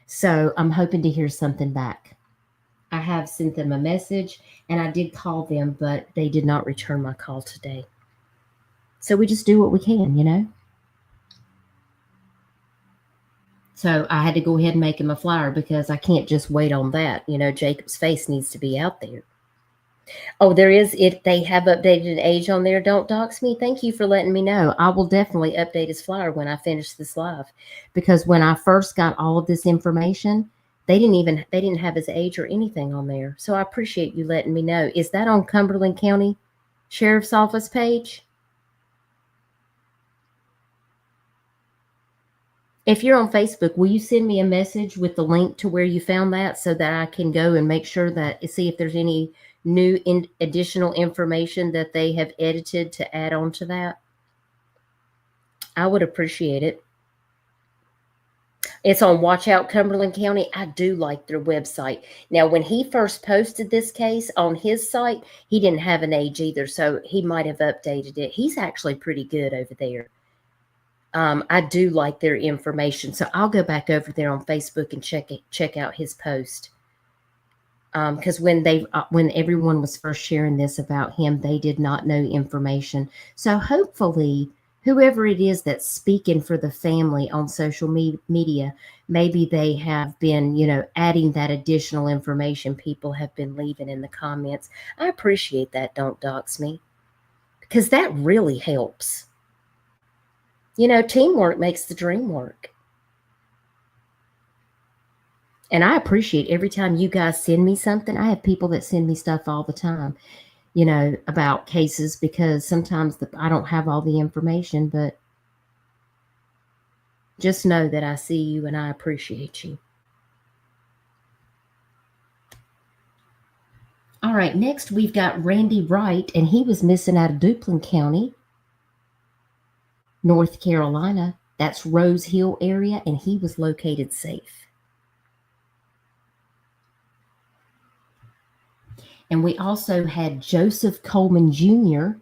So I'm hoping to hear something back. I have sent them a message, and I did call them, but they did not return my call today. So we just do what we can, So I had to go ahead and make him a flyer, because I can't just wait on that. Jacob's face needs to be out there. Oh, there is it. They have updated an age on there. Don't dox me. Thank you for letting me know. I will definitely update his flyer when I finish this live, because when I first got all of this information, they didn't have his age or anything on there. So I appreciate you letting me know. Is that on Cumberland County Sheriff's Office page? If you're on Facebook, will you send me a message with the link to where you found that, so that I can go and make sure that, see if there's any new additional information that they have edited to add on to that? I would appreciate it. It's on Watch Out Cumberland County. I do like their website. Now, when he first posted this case on his site, he didn't have an age either, so he might have updated it. He's actually pretty good over there. I do like their information, so I'll go back over there on Facebook and check out his post. Because when everyone was first sharing this about him, they did not know information. So hopefully, whoever it is that's speaking for the family on social media, maybe they have been, adding that additional information people have been leaving in the comments. I appreciate that. Don't dox me, because that really helps. Teamwork makes the dream work. And I appreciate every time you guys send me something. I have people that send me stuff all the time, about cases, because sometimes I don't have all the information, but just know that I see you and I appreciate you. All right, next we've got Randy Wright, and he was missing out of Duplin County, North Carolina. That's Rose Hill area, and he was located safe. And we also had Joseph Coleman Jr.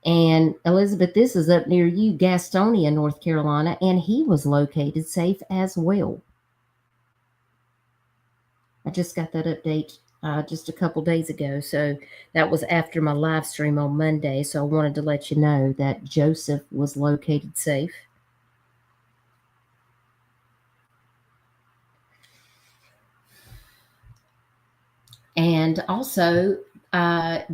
and Elizabeth, this is up near you, Gastonia, North Carolina, and he was located safe as well. I just got that update just a couple days ago, so that was after my live stream on Monday, so I wanted to let you know that Joseph was located safe. And also,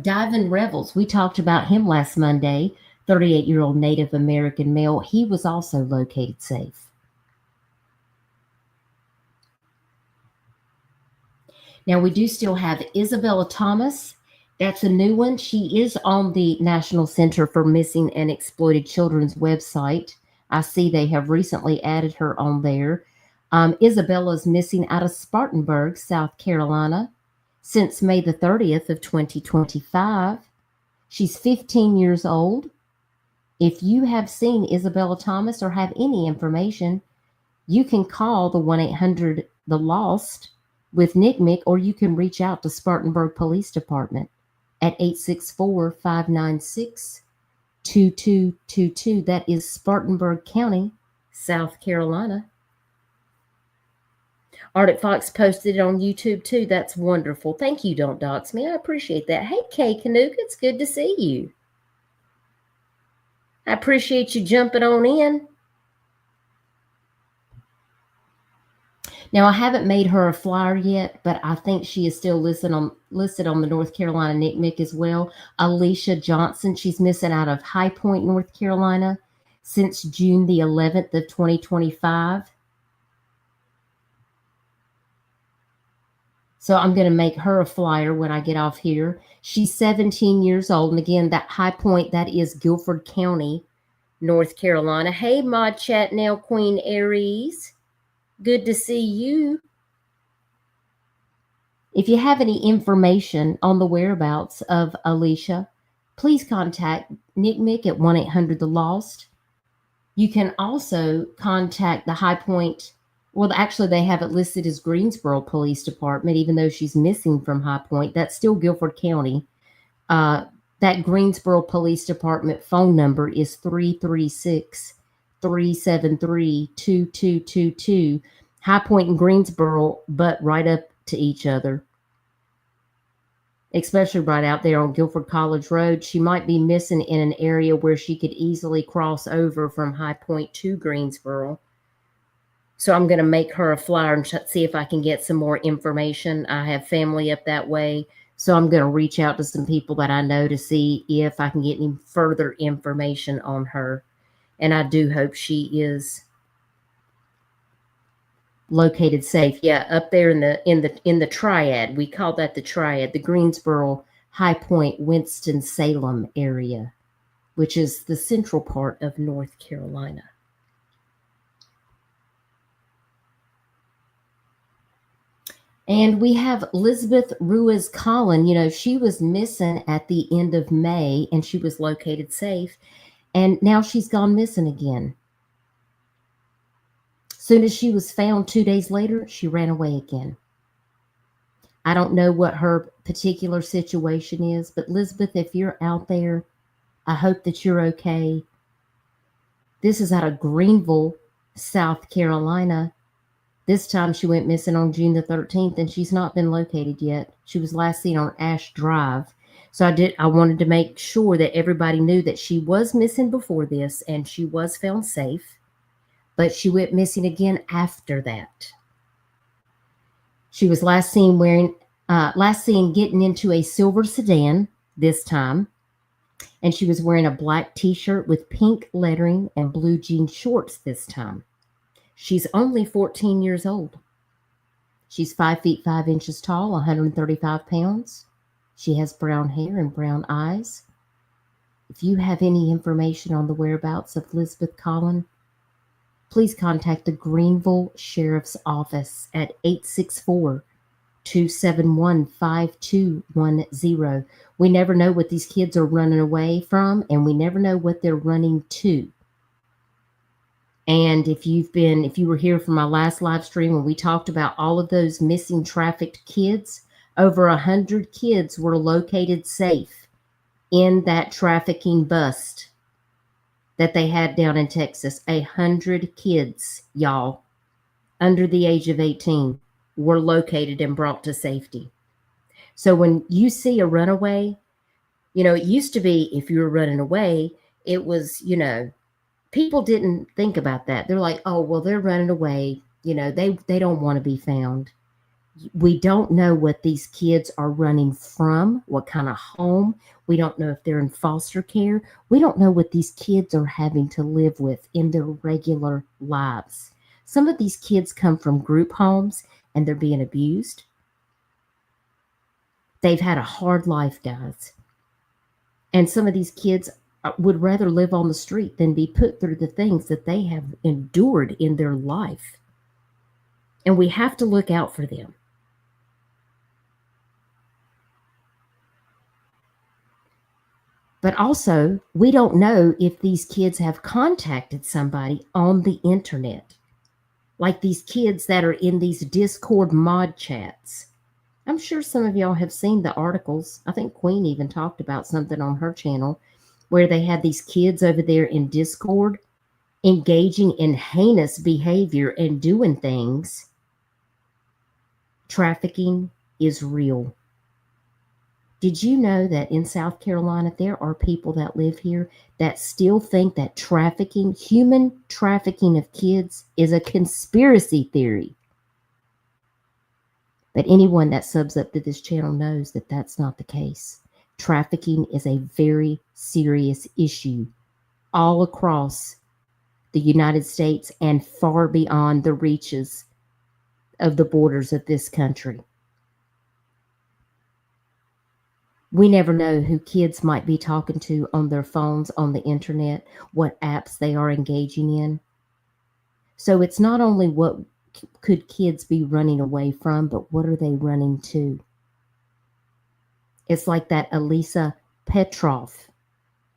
Divin Revels, we talked about him last Monday, 38-year-old Native American male. He was also located safe. Now, we do still have Isabella Thomas. That's a new one. She is on the National Center for Missing and Exploited Children's website. I see they have recently added her on there. Isabella is missing out of Spartanburg, South Carolina, since May the 30th of 2025. She's 15 years old. If you have seen Isabella Thomas or have any information, you can call the 1-800-THE-LOST with NCMEC, or you can reach out to Spartanburg Police Department at 864-596-2222. That is Spartanburg County, South Carolina. Arctic Fox posted it on YouTube too. That's wonderful. Thank you, Don't Dox Me. I appreciate that. Hey, Kay Canuck, it's good to see you. I appreciate you jumping on in. Now, I haven't made her a flyer yet, but I think she is still listed on the North Carolina NCMEC as well. Alicia Johnson, she's missing out of High Point, North Carolina since June the 11th of 2025. So I'm going to make her a flyer when I get off here. She's 17 years old. And again, that High Point, that is Guilford County, North Carolina. Hey, Mod Chat Now, Queen Aries. Good to see you. If you have any information on the whereabouts of Alicia, please contact NCMEC at 1-800-THE-LOST. You can also contact the High Point. Well, actually, they have it listed as Greensboro Police Department, even though she's missing from High Point. That's still Guilford County. That Greensboro Police Department phone number is 336-373-2222. High Point and Greensboro butt right up to each other, especially right out there on Guilford College Road. She might be missing in an area where she could easily cross over from High Point to Greensboro. So I'm going to make her a flyer and see if I can get some more information. I have family up that way, so I'm going to reach out to some people that I know to see if I can get any further information on her. And I do hope she is located safe. Yeah, up there in the triad. We call that the triad, the Greensboro, High Point, Winston-Salem area, which is the central part of North Carolina. And we have Elizabeth Ruiz Collin. You know, she was missing at the end of May, and she was located safe. And now she's gone missing again. Soon as she was found 2 days later, she ran away again. I don't know what her particular situation is, but Elizabeth, if you're out there, I hope that you're okay. This is out of Greenville, South Carolina. This time she went missing on June the 13th, and she's not been located yet. She was last seen on Ash Drive. So I wanted to make sure that everybody knew that she was missing before this, and she was found safe, but she went missing again after that. She was last seen getting into a silver sedan this time, and she was wearing a black t-shirt with pink lettering and blue jean shorts this time. She's only 14 years old. She's 5 feet 5 inches tall, 135 pounds. She has brown hair and brown eyes. If you have any information on the whereabouts of Elizabeth Collin, please contact the Greenville Sheriff's Office at 864-271-5210. We never know what these kids are running away from, and we never know what they're running to. And if you were here for my last live stream when we talked about all of those missing trafficked kids, over 100 kids were located safe in that trafficking bust that they had down in Texas. 100 kids, y'all, under the age of 18 were located and brought to safety. So when you see a runaway, you know, it used to be if you were running away, it was, you know, people didn't think about that. They're like, oh, well, they're running away. You know, they don't want to be found. We don't know what these kids are running from, what kind of home. We don't know if they're in foster care. We don't know what these kids are having to live with in their regular lives. Some of these kids come from group homes and they're being abused. They've had a hard life, guys. And some of these kids would rather live on the street than be put through the things that they have endured in their life. And we have to look out for them. But also, we don't know if these kids have contacted somebody on the internet, like these kids that are in these Discord mod chats. I'm sure some of y'all have seen the articles. I think Queen even talked about something on her channel where they had these kids over there in Discord engaging in heinous behavior and doing things. Trafficking is real. Did you know that in South Carolina, there are people that live here that still think that trafficking, human trafficking of kids, is a conspiracy theory? But anyone that subs up to this channel knows that that's not the case. Trafficking is a very serious issue all across the United States and far beyond the reaches of the borders of this country. We never know who kids might be talking to on their phones, on the internet, what apps they are engaging in. So it's not only what could kids be running away from, but what are they running to? It's like that Elisa Petrov.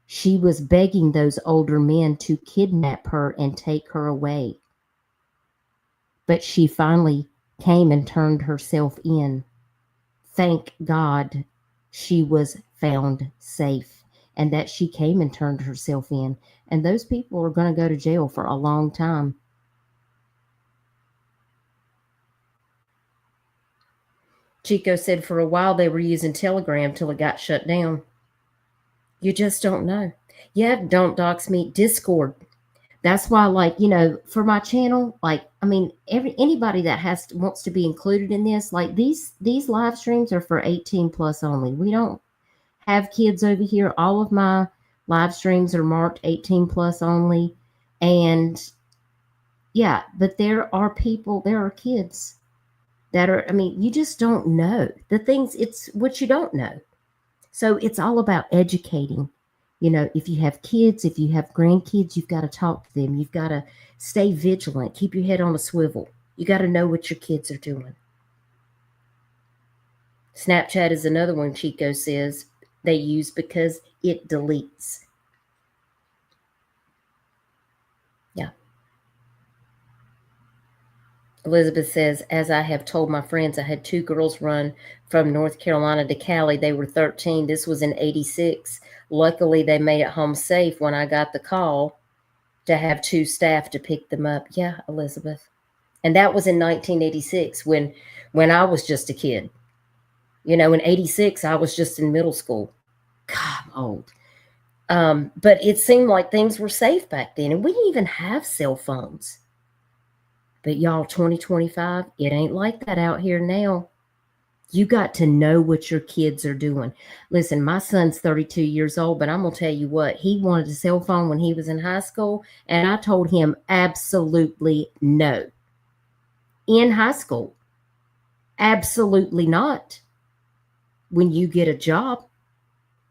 She was begging those older men to kidnap her and take her away. But she finally came and turned herself in. Thank God she was found safe and that she came and turned herself in. And those people are going to go to jail for a long time. Chico said for a while they were using Telegram till it got shut down. You just don't know. Yeah, don't dox me. Discord. That's why, like, you know, for my channel, like, I mean, anybody that wants to be included in this, like these live streams are for 18 plus only. We don't have kids over here. All of my live streams are marked 18 plus only. And yeah, but there are kids that are, I mean, you just don't know the things. It's what you don't know. So it's all about educating. You know, if you have kids, if you have grandkids, you've got to talk to them. You've got to stay vigilant. Keep your head on a swivel. You got to know what your kids are doing. Snapchat is another one Chico says they use because it deletes. Yeah. Elizabeth says, as I have told my friends, I had 2 girls run from North Carolina to Cali. They were 13. This was in 86. Luckily, they made it home safe when I got the call to have 2 staff to pick them up. Yeah, Elizabeth. And that was in 1986 when I was just a kid. You know, in 86, I was just in middle school. God, I'm old. But it seemed like things were safe back then. And we didn't even have cell phones. But y'all, 2025, it ain't like that out here now. You got to know what your kids are doing. Listen, my son's 32 years old, but I'm going to tell you what, he wanted a cell phone when he was in high school, and I told him absolutely no. In high school, absolutely not. When you get a job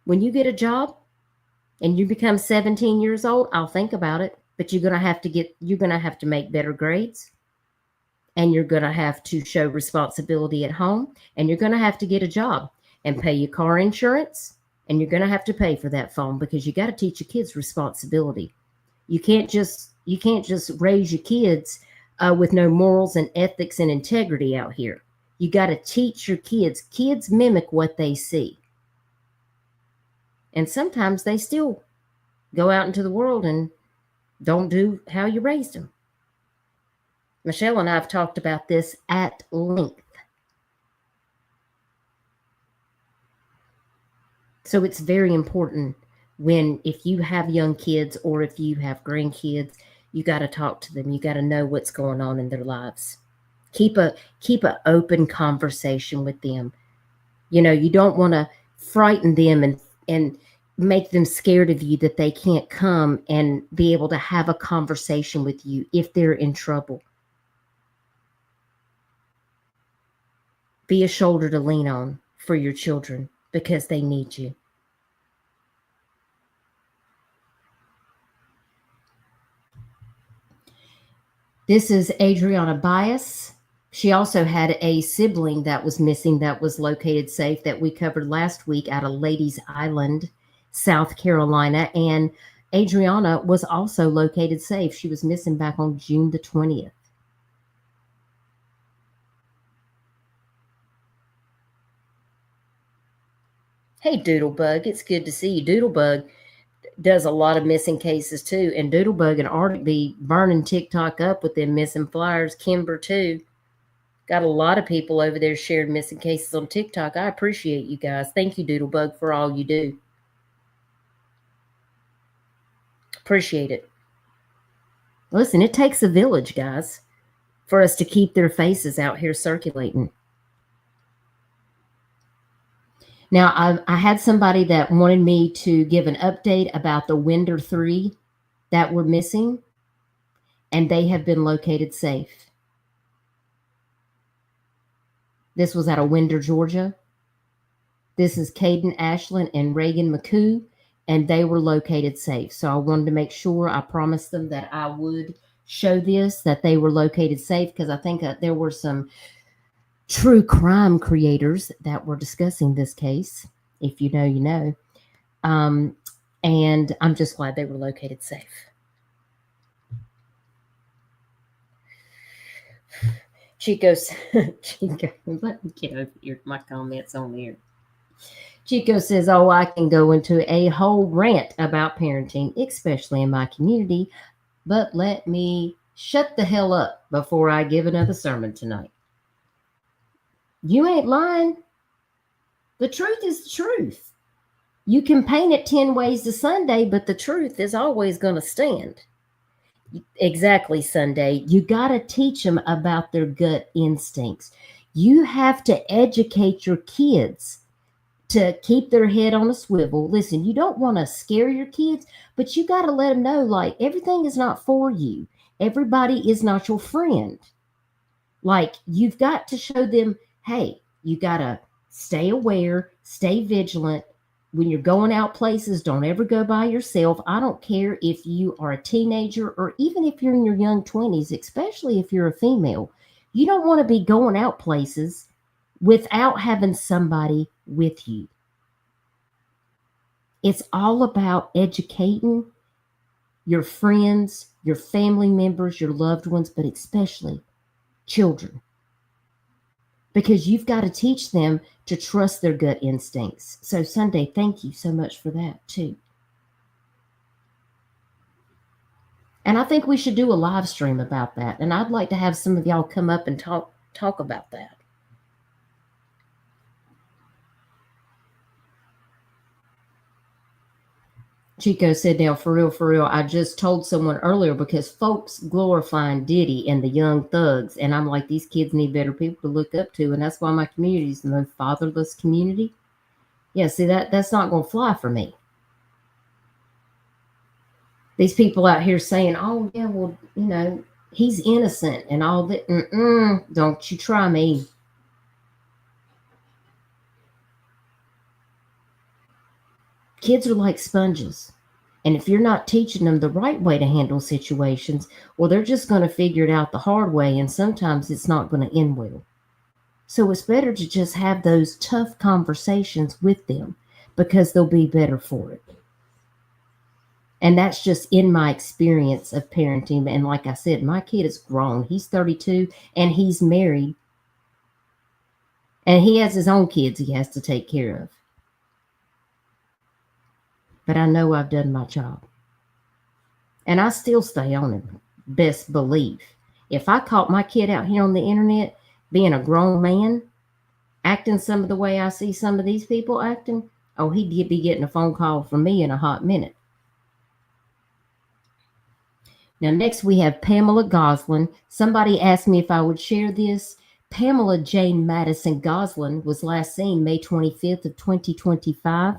and you become 17 years old, I'll think about it, but you're going to have to make better grades. And you're going to have to show responsibility at home. And you're going to have to get a job and pay your car insurance. And you're going to have to pay for that phone because you got to teach your kids responsibility. You can't just raise your kids with no morals and ethics and integrity out here. You got to teach your kids. Kids mimic what they see. And sometimes they still go out into the world and don't do how you raised them. Michelle and I have talked about this at length. So it's very important if you have young kids or if you have grandkids, you got to talk to them. You got to know what's going on in their lives. Keep a open conversation with them. You know, you don't want to frighten them and make them scared of you that they can't come and be able to have a conversation with you if they're in trouble. Be a shoulder to lean on for your children because they need you. This is Adriana Bias. She also had a sibling that was missing that was located safe that we covered last week out of Ladies Island, South Carolina. And Adriana was also located safe. She was missing back on June the 20th. Hey, Doodlebug, it's good to see you. Doodlebug does a lot of missing cases too. And Doodlebug and Arctic be burning TikTok up with them missing flyers. Kimber too. Got a lot of people over there sharing missing cases on TikTok. I appreciate you guys. Thank you, Doodlebug, for all you do. Appreciate it. Listen, it takes a village, guys, for us to keep their faces out here circulating. Now, I had somebody that wanted me to give an update about the Winder 3 that were missing, and they have been located safe. This was out of Winder, Georgia. This is Caden Ashland and Reagan McCoo, and they were located safe. So I wanted to make sure, I promised them that I would show this, that they were located safe, because I think there were some true crime creators that were discussing this case. If you know, you know. And I'm just glad they were located safe. Chico, let me get over here. My comments on here. Chico says, oh, I can go into a whole rant about parenting, especially in my community, but let me shut the hell up before I give another sermon tonight. You ain't lying. The truth is the truth. You can paint it 10 ways to Sunday, but the truth is always going to stand. Exactly, Sunday. You got to teach them about their gut instincts. You have to educate your kids to keep their head on a swivel. Listen, you don't want to scare your kids, but you got to let them know, like, everything is not for you. Everybody is not your friend. Like, you've got to show them, hey, you got to stay aware, stay vigilant. When you're going out places, don't ever go by yourself. I don't care if you are a teenager or even if you're in your young 20s, especially if you're a female. You don't want to be going out places without having somebody with you. It's all about educating your friends, your family members, your loved ones, but especially children. Because you've got to teach them to trust their gut instincts. So Sunday, thank you so much for that too. And I think we should do a live stream about that. And I'd like to have some of y'all come up and talk about that. Chico said, now, for real, I just told someone earlier because folks glorifying Diddy and the young thugs. And I'm like, these kids need better people to look up to. And that's why my community is the most fatherless community. Yeah, see, that's not going to fly for me. These people out here saying, oh, yeah, well, you know, he's innocent and all that. Don't you try me. Kids are like sponges. And if you're not teaching them the right way to handle situations, well, they're just going to figure it out the hard way. And sometimes it's not going to end well. So it's better to just have those tough conversations with them because they'll be better for it. And that's just in my experience of parenting. And like I said, my kid is grown. He's 32 and he's married. And he has his own kids he has to take care of. But I know I've done my job. And I still stay on him, best believe. If I caught my kid out here on the internet being a grown man, acting some of the way I see some of these people acting, oh, he'd be getting a phone call from me in a hot minute. Now, next we have Pamela Goslin. Somebody asked me if I would share this. Pamela Jane Madison Goslin was last seen May 25th of 2025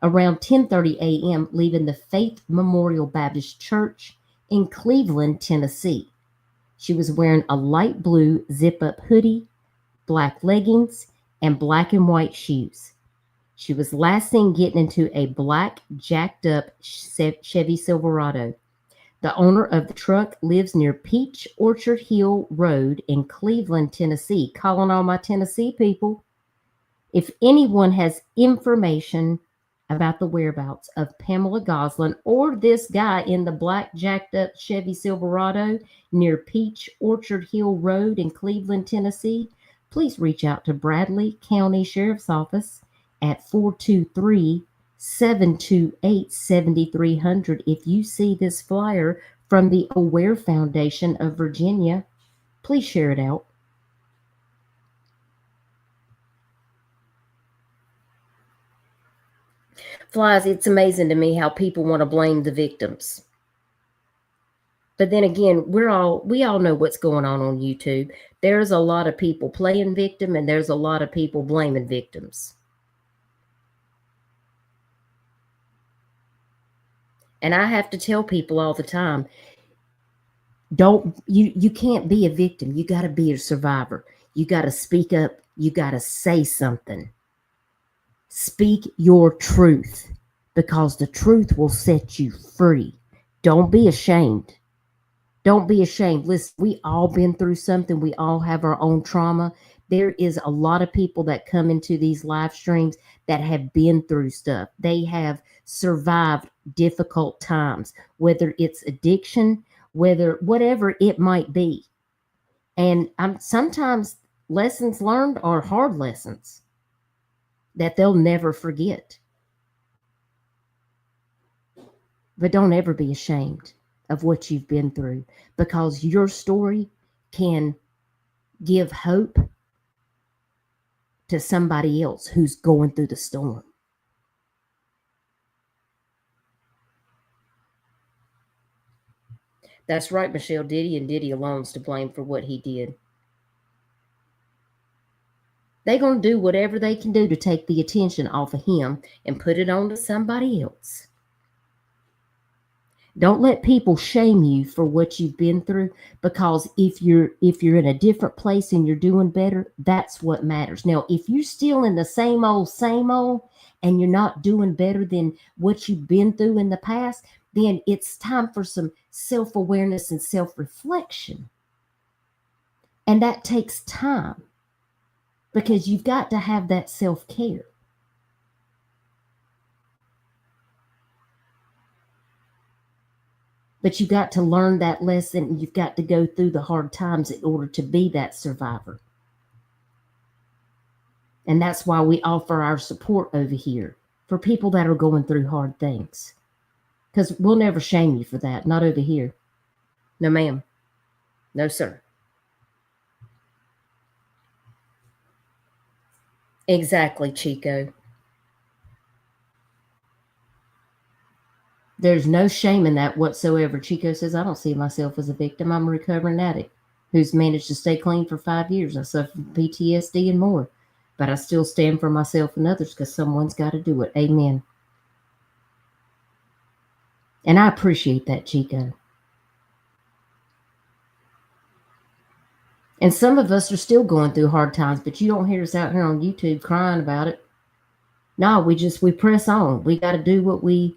around 10:30 a.m. leaving the Faith Memorial Baptist Church in Cleveland, Tennessee. She was wearing a light blue zip-up hoodie, black leggings, and black and white shoes. She was last seen getting into a black jacked-up Chevy Silverado. The owner of the truck lives near Peach Orchard Hill Road in Cleveland, Tennessee. Calling all my Tennessee people. If anyone has information about the whereabouts of Pamela Goslin or this guy in the black jacked up Chevy Silverado near Peach Orchard Hill Road in Cleveland, Tennessee, please reach out to Bradley County Sheriff's Office at 423-728-7300. If you see this flyer from the Aware Foundation of Virginia, please share it out. Flies, it's amazing to me how people want to blame the victims. But then again, we all know what's going on YouTube. There's a lot of people playing victim and there's a lot of people blaming victims. And I have to tell people all the time, you can't be a victim. You got to be a survivor. You got to speak up. You got to say something. Speak your truth, because the truth will set you free. Don't be ashamed. Don't be ashamed. Listen, we all been through something. We all have our own trauma. There is a lot of people that come into these live streams that have been through stuff. They have survived difficult times, whether it's addiction, whatever it might be. And sometimes lessons learned are hard lessons that they'll never forget. But don't ever be ashamed of what you've been through, because your story can give hope to somebody else who's going through the storm. That's right, Michelle. Diddy and Diddy alone's to blame for what he did. They're going to do whatever they can do to take the attention off of him and put it on to somebody else. Don't let people shame you for what you've been through, because if you're in a different place and you're doing better, that's what matters. Now, if you're still in the same old, and you're not doing better than what you've been through in the past, then it's time for some self-awareness and self-reflection. And that takes time, because you've got to have that self-care. But you got to learn that lesson, and you've got to go through the hard times in order to be that survivor. And that's why we offer our support over here for people that are going through hard things. Because we'll never shame you for that. Not over here. No, ma'am. No, sir. Exactly, Chico. There's no shame in that whatsoever. Chico says, I don't see myself as a victim. I'm a recovering addict who's managed to stay clean for 5 years. I suffer from PTSD and more. But I still stand for myself and others, because someone's got to do it. Amen. And I appreciate that, Chico. And some of us are still going through hard times, but you don't hear us out here on YouTube crying about it. No, we press on. We got to do what we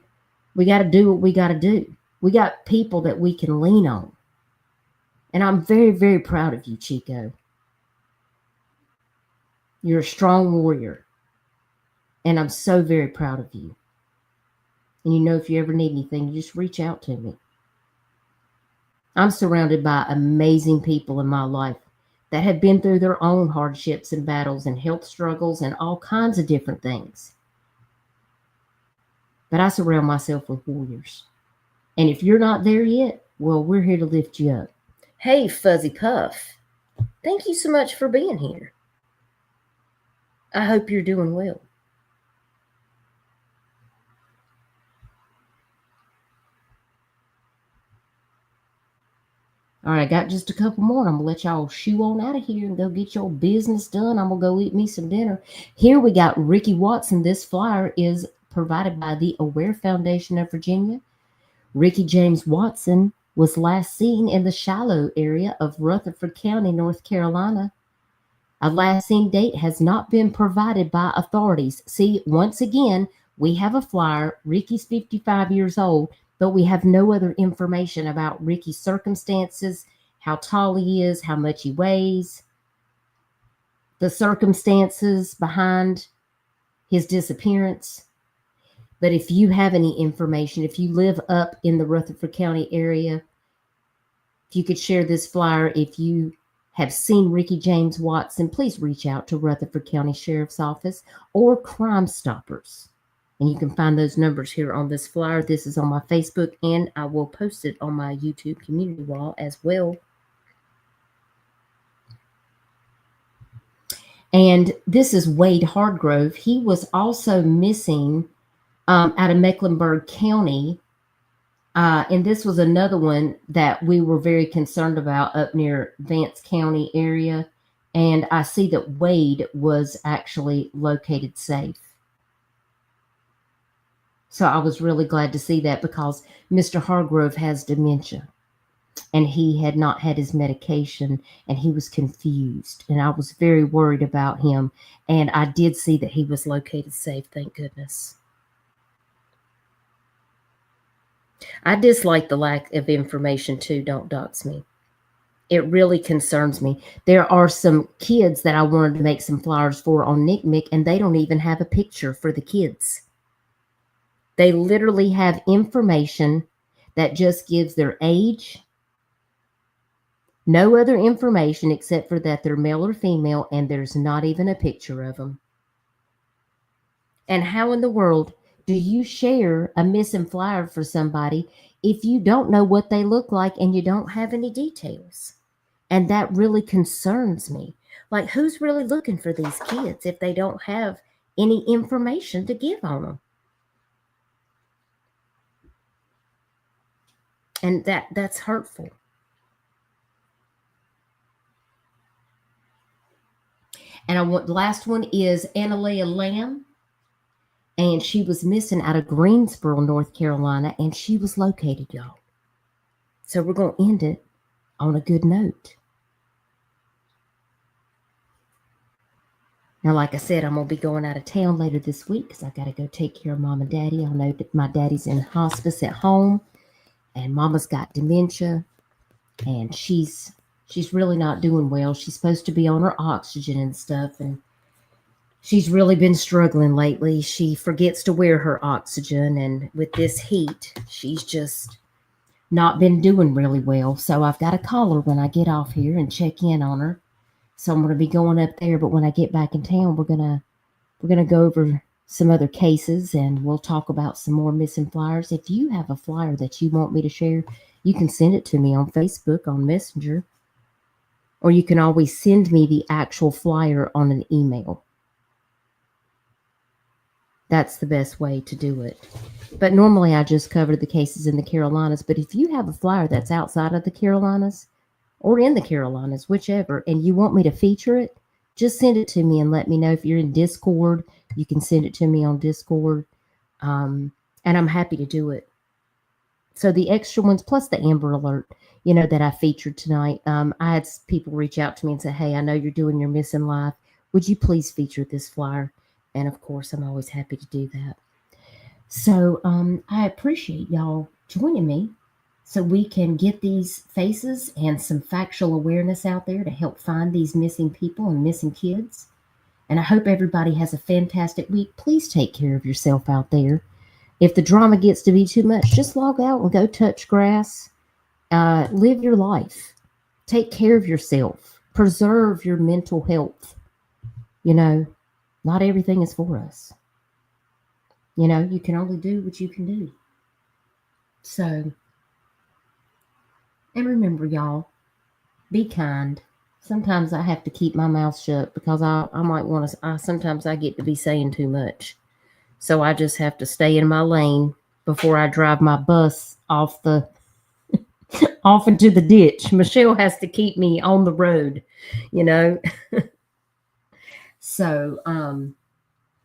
got to do what we got to do. We got people that we can lean on. And I'm very, very proud of you, Chico. You're a strong warrior. And I'm so very proud of you. And you know, if you ever need anything, you just reach out to me. I'm surrounded by amazing people in my life that have been through their own hardships and battles and health struggles and all kinds of different things. But I surround myself with warriors. And if you're not there yet, well, we're here to lift you up. Hey, Fuzzy Puff. Thank you so much for being here. I hope you're doing well. All right, I got just a couple more. I'm going to let y'all shoo on out of here and go get your business done. I'm going to go eat me some dinner. Here we got Ricky Watson. This flyer is provided by the Aware Foundation of Virginia. Ricky James Watson was last seen in the Shiloh area of Rutherford County, North Carolina. A last seen date has not been provided by authorities. See, once again, we have a flyer. Ricky's 55 years old, but we have no other information about Ricky's circumstances, how tall he is, how much he weighs, the circumstances behind his disappearance. But if you have any information, if you live up in the Rutherford County area, if you could share this flyer, if you have seen Ricky James Watson, please reach out to Rutherford County Sheriff's Office or Crime Stoppers. And you can find those numbers here on this flyer. This is on my Facebook, and I will post it on my YouTube community wall as well. And this is Wade Hardgrove. He was also missing out of Mecklenburg County. And this was another one that we were very concerned about up near Vance County area. And I see that Wade was actually located safe. So I was really glad to see that, because Mr. Hargrove has dementia and he had not had his medication and he was confused. And I was very worried about him. And I did see that he was located safe. Thank goodness. I dislike the lack of information too. Don't dox me. It really concerns me. There are some kids that I wanted to make some flyers for on NCMEC, and they don't even have a picture for the kids. They literally have information that just gives their age, no other information except for that they're male or female, and there's not even a picture of them. And how in the world do you share a missing flyer for somebody if you don't know what they look like and you don't have any details? And that really concerns me. Like, who's really looking for these kids if they don't have any information to give on them? And that's hurtful. And the last one is Annalea Lamb. And she was missing out of Greensboro, North Carolina, and she was located, y'all. So we're going to end it on a good note. Now, like I said, I'm going to be going out of town later this week because I got to go take care of Mom and Daddy. I know that my daddy's in hospice at home, and Mama's got dementia, and she's really not doing well. She's supposed to be on her oxygen and stuff, and she's really been struggling lately. She forgets to wear her oxygen, and with this heat, she's just not been doing really well. So I've got to call her when I get off here and check in on her. So I'm going to be going up there, but when I get back in town, we're going to go over some other cases, and we'll talk about some more missing flyers. If you have a flyer that you want me to share, you can send it to me on Facebook, on Messenger, or you can always send me the actual flyer on an email. That's the best way to do it. But normally I just cover the cases in the Carolinas. But if you have a flyer that's outside of the Carolinas or in the Carolinas, whichever, and you want me to feature it, just send it to me and let me know. If you're in Discord, you can send it to me on Discord. And I'm happy to do it. So the extra ones, plus the Amber Alert, that I featured tonight. I had people reach out to me and say, hey, I know you're doing your Missing Life. Would you please feature this flyer? And of course, I'm always happy to do that. So I appreciate y'all joining me so we can get these faces and some factual awareness out there to help find these missing people and missing kids. And I hope everybody has a fantastic week. Please take care of yourself out there. If the drama gets to be too much, just log out and go touch grass. Live your life. Take care of yourself. Preserve your mental health. Not everything is for us. You can only do what you can do. So, and remember, y'all, be kind. Sometimes I have to keep my mouth shut because I might want to, sometimes I get to be saying too much. So I just have to stay in my lane before I drive my bus off the off into the ditch. Michelle has to keep me on the road, you know. So,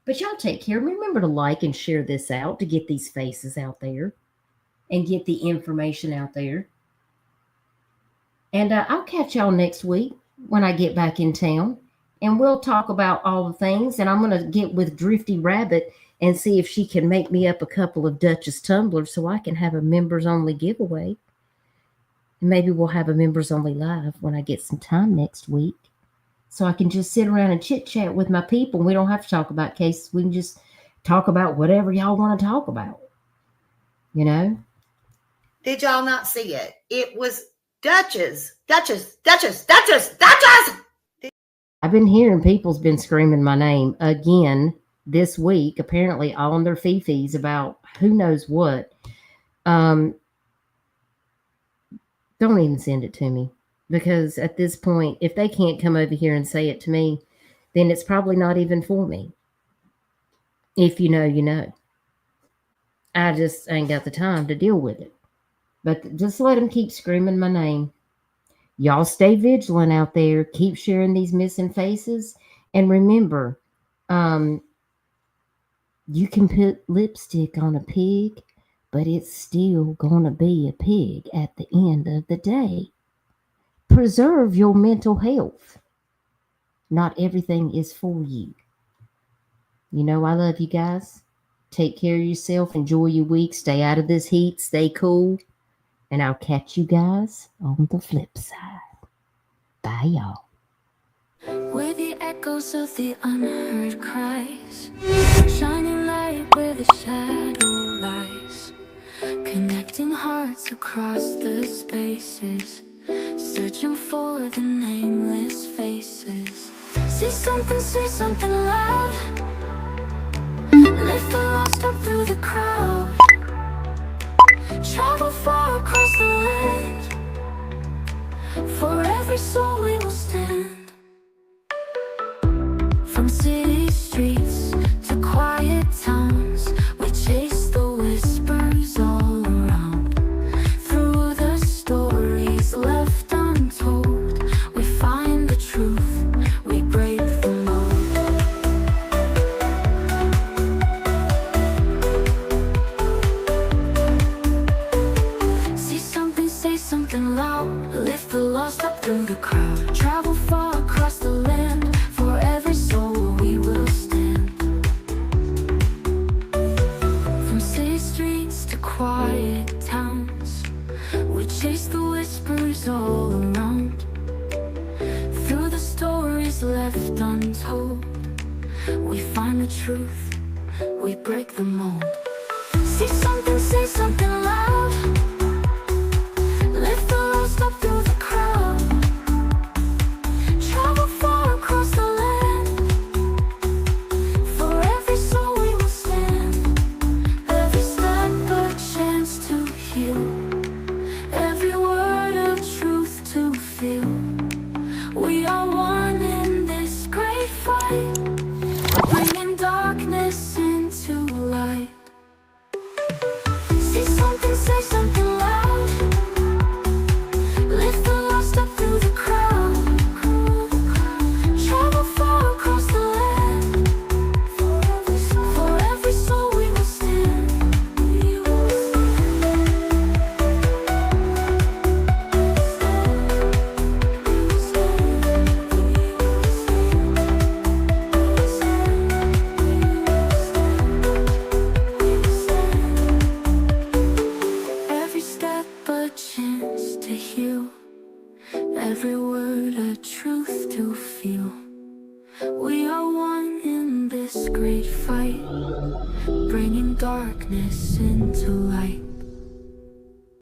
but y'all take care. Remember to like and share this out to get these faces out there and get the information out there. And I'll catch y'all next week when I get back in town, and we'll talk about all the things. And I'm going to get with Drifty Rabbit and see if she can make me up a couple of Duchess tumblers so I can have a members only giveaway. And maybe we'll have a members only live when I get some time next week, so I can just sit around and chit chat with my people. We don't have to talk about cases. We can just talk about whatever y'all want to talk about, you know? Did y'all not see it? It was Duchess. I've been hearing people's been screaming my name again this week, apparently all on their fifis about who knows what. Don't even send it to me, because at this point, if they can't come over here and say it to me, then it's probably not even for me. If you know, you know. I just ain't got the time to deal with it. But just let them keep screaming my name. Y'all stay vigilant out there. Keep sharing these missing faces. And remember, you can put lipstick on a pig, but it's still gonna be a pig at the end of the day. Preserve your mental health. Not everything is for you. You know, I love you guys. Take care of yourself. Enjoy your week. Stay out of this heat. Stay cool. And I'll catch you guys on the flip side. Bye, y'all. Where the echoes of the unheard cries, shining light where the shadow lies, connecting hearts across the spaces, searching for the nameless faces. Say something loud. Lift the lost up through the crowd. Travel far across the land. For every soul we will stand. From city streets to quiet towns, we chase the whispers all around. Through the stories left untold, we find the truth, we break the mold. See something, say something loud. Lift the lost up through the crowd. Travel far across the land. For every soul we will stand. From city streets to quiet towns, we chase the whispers all around. Through the stories left untold, we find the truth, we break the mold. See something, say something loud. Lift the lost up through the crowd. Travel far across the land. For every soul we will stand. Every step a chance to heal. Every word of truth to feel. We are one in this great fight, bringing darkness into light. See something, say something loud. Lift the lost up through the crowd. Travel far across the land. For every soul we will stand. We will every step a chance to heal. Every word a truth to feel. We are one in this great fight, bringing darkness into light.